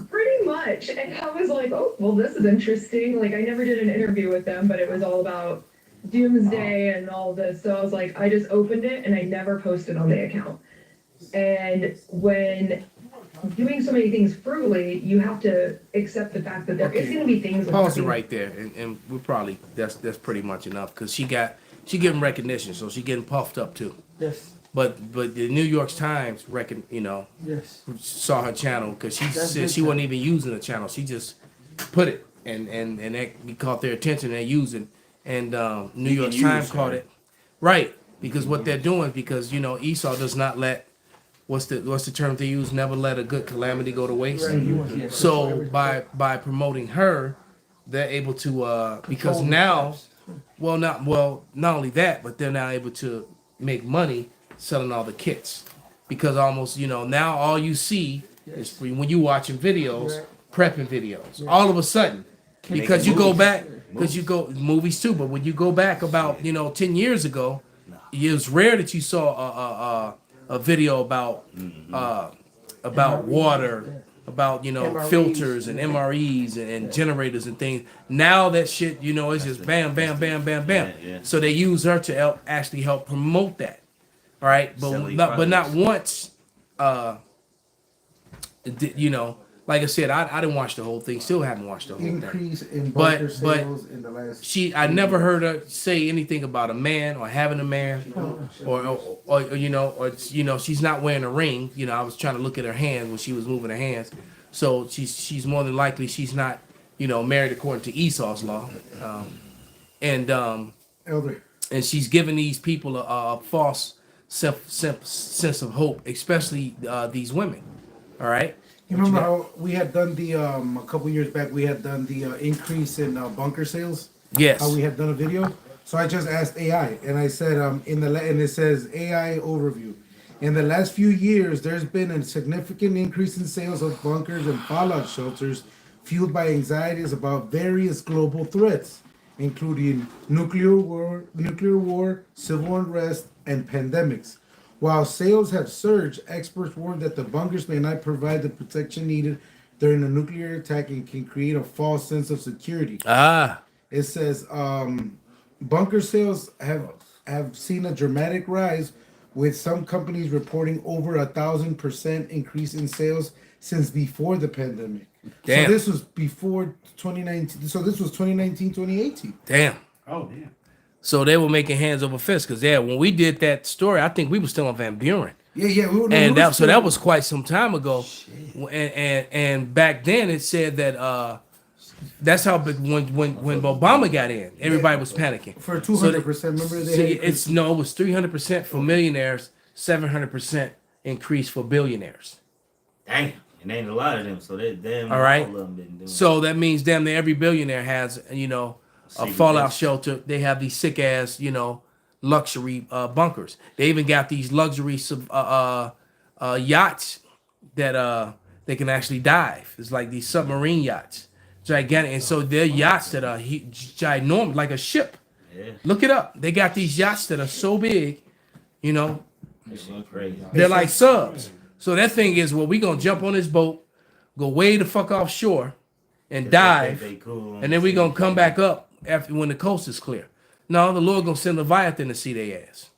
Pretty much. And I was like, oh, well, this is interesting. Like, I never did an interview with them, but it was all about Doomsday and all this. So I was like, I just opened it and I never posted on the account. And when doing so many things frugally, you have to accept the fact that there is going to be things. Pause it right there, and we're probably that's pretty much enough because she getting recognition, so she getting puffed up too. Yes. But the New York Times Yes. saw her channel because she That's said big she wasn't time. even using the channel. She just put it and that caught their attention. They're using and New You York can Times use caught her. it right because what they're doing because Esau does not let what's the term they use, never let a good calamity go to waste. Right, you want- yeah, So control by promoting her, they're able to because Control the now traps. not only that, but they're now able to make money selling all the kits because almost now all you see is free when you watching videos, prepping videos. All of a sudden, because you go back, because you go movies too, but when you go back about 10 years ago, it was rare that you saw a video about water, about MREs. filters and MREs and generators and things. Now that shit, it's just bam, bam, bam, bam, bam. Yeah. So they use her to actually help promote that. All right, Selling but not products. once. Like I said, I didn't watch the whole thing. Still haven't watched the whole thing. Increase in But- bunker but sales in the last. I never heard her say anything about a man or having a man, or she's not wearing a ring. I was trying to look at her hands when she was moving her hands, so she's more than likely she's not married according to Esau's law, Elder. and she's giving these people a false sense of hope, especially these women. All right. You remember how we had done the a couple years back? We had done the increase in bunker sales. Yes. How we had done a video. So I just asked AI, and I said and it says AI overview. In the last few years, there's been a significant increase in sales of bunkers and fallout shelters, fueled by anxieties about various global threats, including nuclear war, civil unrest, and pandemics. While sales have surged, experts warn that the bunkers may not provide the protection needed during a nuclear attack and can create a false sense of security. It says bunker sales have seen a dramatic rise, with some companies reporting over 1,000% increase in sales since before the pandemic. Damn. So this was before 2019. So this was 2019, 2018. Damn. Oh, damn. So they were making hands over fists because when we did that story, I think we were still on Van Buren. Yeah. And that was quite some time ago. And back then it said that that's how big when Obama got in, everybody was panicking. For 200%, remember they had it was 300% for millionaires, 700% increased for billionaires. Damn, and ain't a lot of them, so they damn. All right. All of them been doing So that means damn near every billionaire has, you know, a Secret fallout base. shelter. They have these sick ass, you know, luxury bunkers. They even got these luxury yachts that they can actually dive. It's like these submarine yachts, gigantic, and so they're yachts that are ginormous, like a ship. Yeah. Look it up. They got these yachts that are so big, you know, That shit crazy. they're like subs. So that thing is, well, we gonna jump on this boat, go way the fuck offshore, and dive, They cool and then we gonna come back up after when the coast is clear. No, the Lord gonna send Leviathan to see their ass.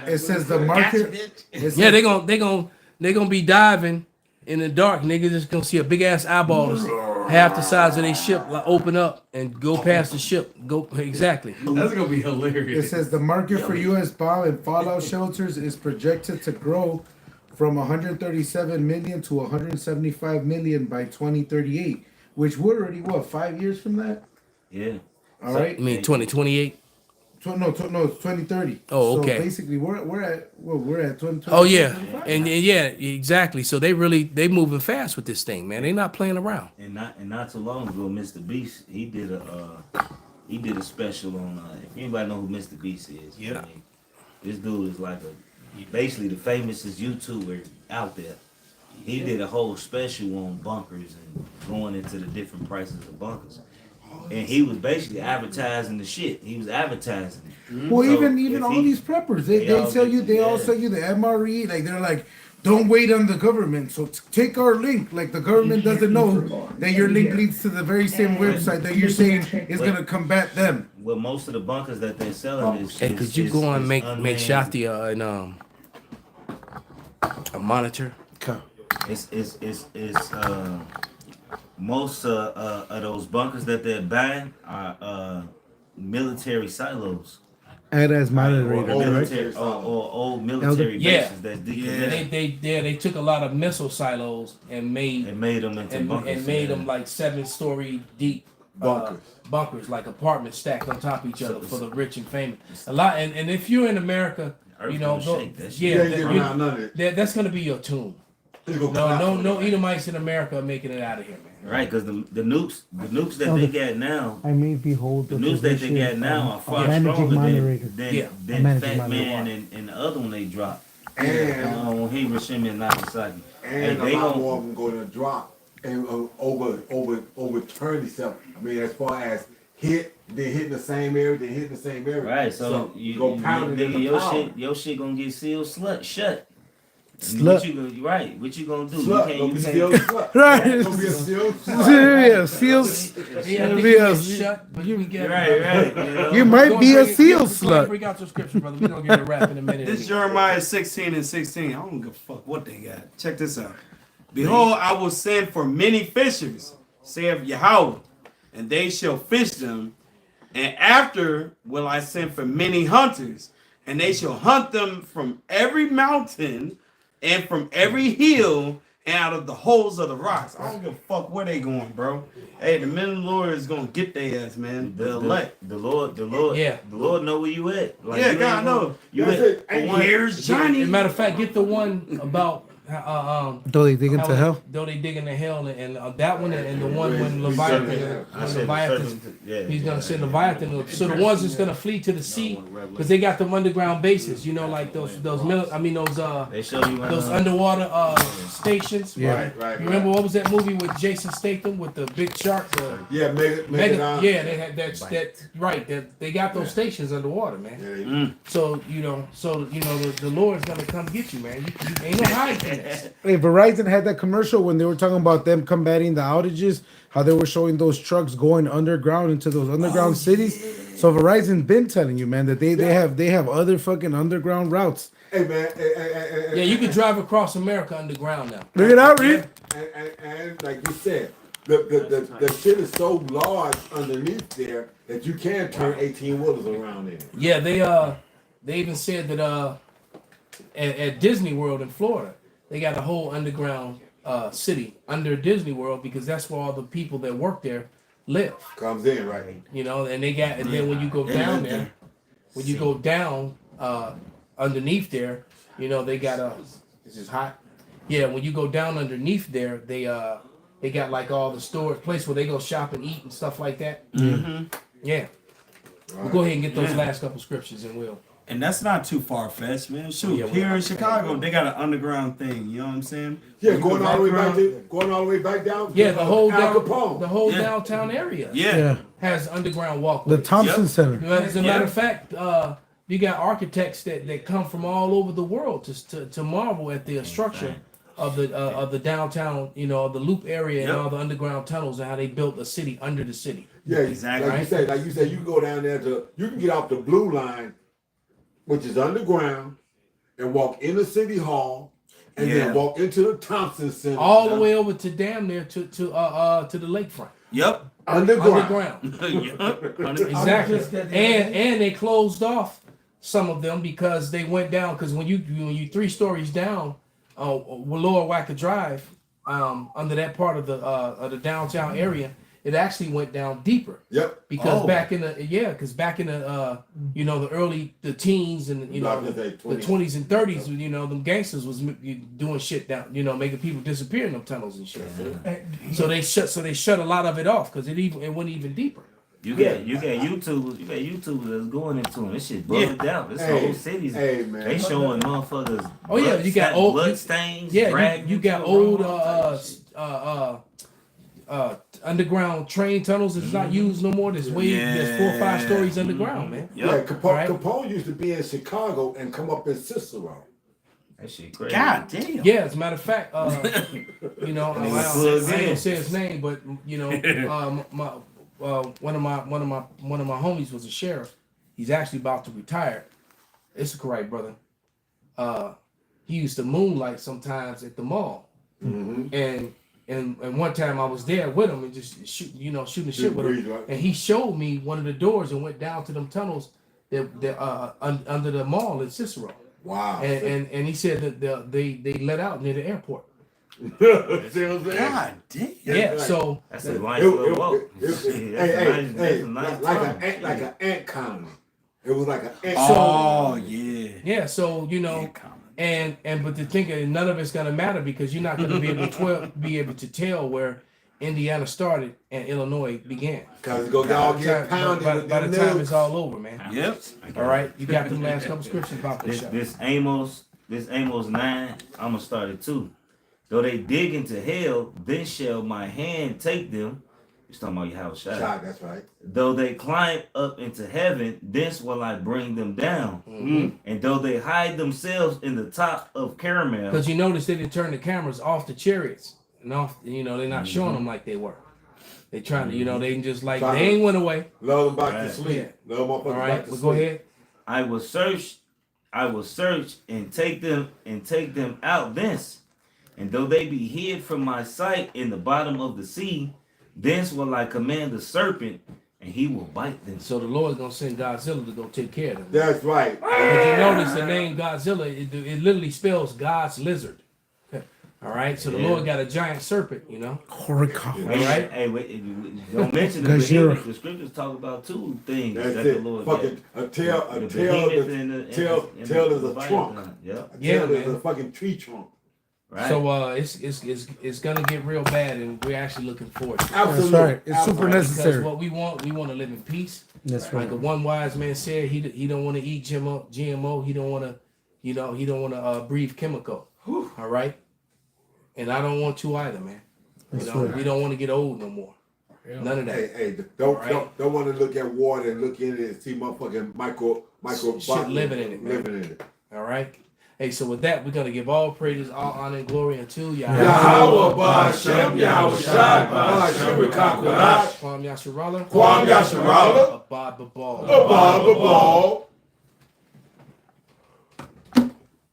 It says the market. It says, Yeah, they gonna be diving in the dark. Niggas just gonna see a big ass eyeballs, half the size of their ship, like open up and go past the ship. Go exactly. That's gonna be It hilarious. says the market for U.S. bomb and fallout shelters is projected to grow from 137 million to 175 million by 2038, which we're already 5 years from that. Yeah. All right. I mean 2028. No, it's 2030. Oh, okay. So basically, we're at 2020. Oh yeah, and yeah, exactly. So they moving fast with this thing, man. They not playing around. And not too long ago, Mr. Beast, he did a special on if anybody know who Mr. Beast is. Yeah. I mean, this dude is like basically the famousest YouTuber out there. He did a whole special on bunkers and going into the different prices of bunkers. And he was basically advertising the shit. He was advertising it. Well, So even if all he- these preppers, they all sell you. get- They all yeah. sell you the MRE. Like they're like, don't wait on the government. So take our link. Like the government doesn't know that your link leads to the very same website that you're saying is gonna combat them. Well, most of the bunkers that they're selling is. Hey, could you is- go and is make unmanned. Shafty a monitor? It's most of those bunkers that they're buying are military silos. And as Or military, or old military Yeah. bases that's Yeah, decommissioned. they took a lot of missile silos and made them into bunkers. and made them like 7-story deep bunkers, like apartments stacked on top of each other for the rich and famous. A lot, and if you're in America, Earth you know, gonna shake that shit. that's gonna be your tomb. No Edomites in America are making it out of here, man. Right, because the nukes that they got now, I may behold the nukes that they got now are far stronger than Fat Man and the other one they dropped. And Hiroshima and Nagasaki. and they a lot gon- more of them going to drop and overturn itself. I mean, as far as hitting the same area, Right, so you go pounding in the your shit gonna get sealed shut. And Slut. What you gonna what you gonna do? Slut, You gonna be can't. sealed slut. Right. It's gonna be a sealed slut. Yeah, seals. Yeah, Be a- shut, but we get Right. You might be a seal slut. Bring out your scripture, brother. We gonna get a rap in a minute. This Jeremiah 16:16. I don't give a fuck what they got. Check this out. Behold, I will send for many fishers, saith Yahweh, and they shall fish them. And after will I send for many hunters, and they shall hunt them from every mountain and from every hill and out of the holes of the rocks. I don't give a fuck where they going, bro. Hey, the men of the Lord is gonna get their ass, man. The elect. The Lord, Yeah. the Lord know where you at. Like, Yeah, you God ain't know. gonna- You That's at, it. for And one- Here's Johnny. As a matter of fact, get the one about Though they dig into hell. Though they dig into hell, and that one and the one when I Leviathan, said yeah. he's gonna send Leviathan. So the ones that's gonna flee to the sea, because they got them underground bases, you know, like those They show you those underwater stations. Yeah. Right. You remember what was that movie with Jason Statham with the big shark? Yeah, Mega, Mega. yeah, they had that right. They got those stations underwater, man. So the Lord's gonna come get you, man. You ain't no hiding from this. Hey, Verizon had that commercial when they were talking about them combating the outages, how they were showing those trucks going underground into those underground cities. So Verizon's been telling you, man, that they have other fucking underground routes. Hey man, Yeah, you can drive across America underground now. Look at that, Reed. and like you said, the shit is so large underneath there that you can turn 18 wheelers around in it. Yeah, they even said that at Disney World in Florida, they got a whole underground city under Disney World because that's where all the people that work there live. Comes in, right? You know, and then when you go down there, when you go down underneath there, you know, they got this is hot. Yeah, when you go down underneath there, they got like all the storage place where they go shop and eat and stuff like that. Mm-hmm. Yeah. We'll go ahead and get those last couple scriptures and we'll. And that's not too far fetched, man. Shoot, here in Chicago, they got an underground thing. You know what I'm saying? Yeah, going all the way back down. Yeah, the whole Capone. downtown area. Yeah. Has underground walkways. The Thompson Center. As a matter of fact, you got architects that come from all over the world to marvel at the structure of the downtown, you know, the loop area and all the underground tunnels and how they built a city under the city. Yeah, exactly. Like you said, you can go down there you can get off the blue line, which is underground, and walk in the city hall, and then walk into the Thompson Center. All the way over to damn near to the lakefront. Yep. Underground. Exactly. And they closed off some of them because they went down because when you 3 stories down, Lower Wacker Drive, under that part of the downtown area, it actually went down deeper. Yep. Because back in the you know, the teens and you know the 20s and 30s, you know, them gangsters was doing shit down, you know, making people disappear in them tunnels and shit. So they shut a lot of it off because it went even deeper. You got YouTubers that's going into them. This shit bugged out. This whole city's they showing motherfuckers. Oh yeah, you got old blood stains. Yeah, you got old underground train tunnels that's not used no more. There's 4 or 5 stories underground, man. Yeah, Capone used to be in Chicago and come up in Cicero. That shit crazy. God damn. Yeah, as a matter of fact, you know, I don't say his name, but you know, one of my homies was a sheriff. He's actually about to retire. It's correct, brother. He used to moonlight sometimes at the mall, and one time I was there with him and just shooting shit with him, and he showed me one of the doors and went down to them tunnels that under the mall in Cicero. Wow. And he said that they let out near the airport. God damn. Yeah, so that's a nice little walk. Like an ant colony. It was like an ant. Yeah, so you know, and but to think none of it's gonna matter because you're not gonna be able to tell where Indiana started and Illinois began. Because it's gonna all get pounded by the time it's all over, man. Yep. All right, you got them last couple scriptures about this Amos 9. I'm gonna start it too. Though they dig into hell, then shall my hand take them. You're talking about your house, Shot, that's right. Though they climb up into heaven, thence will I bring them down. And though they hide themselves in the top of caramel. Because you notice they didn't turn the cameras off the chariots. And off, you know, they're not showing them like they were. They trying to, you know, they just like, they ain't went away. Love them back to sleep. Love them all right, we'll go ahead. I will search and take them out thence. And though they be hid from my sight in the bottom of the sea, thence will I command the serpent, and he will bite them. So the Lord's gonna send Godzilla to go take care of them. That's right. But you notice the name Godzilla, it literally spells God's lizard. All right, so the Lord got a giant serpent, you know. All right. Hey, don't mention the behemoth. The scriptures talk about 2 things that the Lord fucking a tail is a trunk. Yeah. A tail is a fucking tree trunk. Right. So it's gonna get real bad, and we're actually looking forward to it. Absolutely. That's right. It's super necessary. Because what we want to live in peace. That's right. Like the one wise man said, he don't want to eat GMO. He don't want to breathe chemical. All right. And I don't want to either, man. You know, we don't want to get old no more. None of that. Hey, don't want to look at water and look in it and see motherfucking micro shit living in it, man. Living in it. All right. Hey, so with that, we're gonna give all praises, all honor, and glory unto Yahweh. Yahweh Ba'Shem, Yahweh Shai, Ba'Shem Rekakwadash, Kwam Yasharala, Kwam Yasharala, Abad Babal, Abad Babal.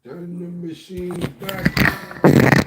Turn the machine back.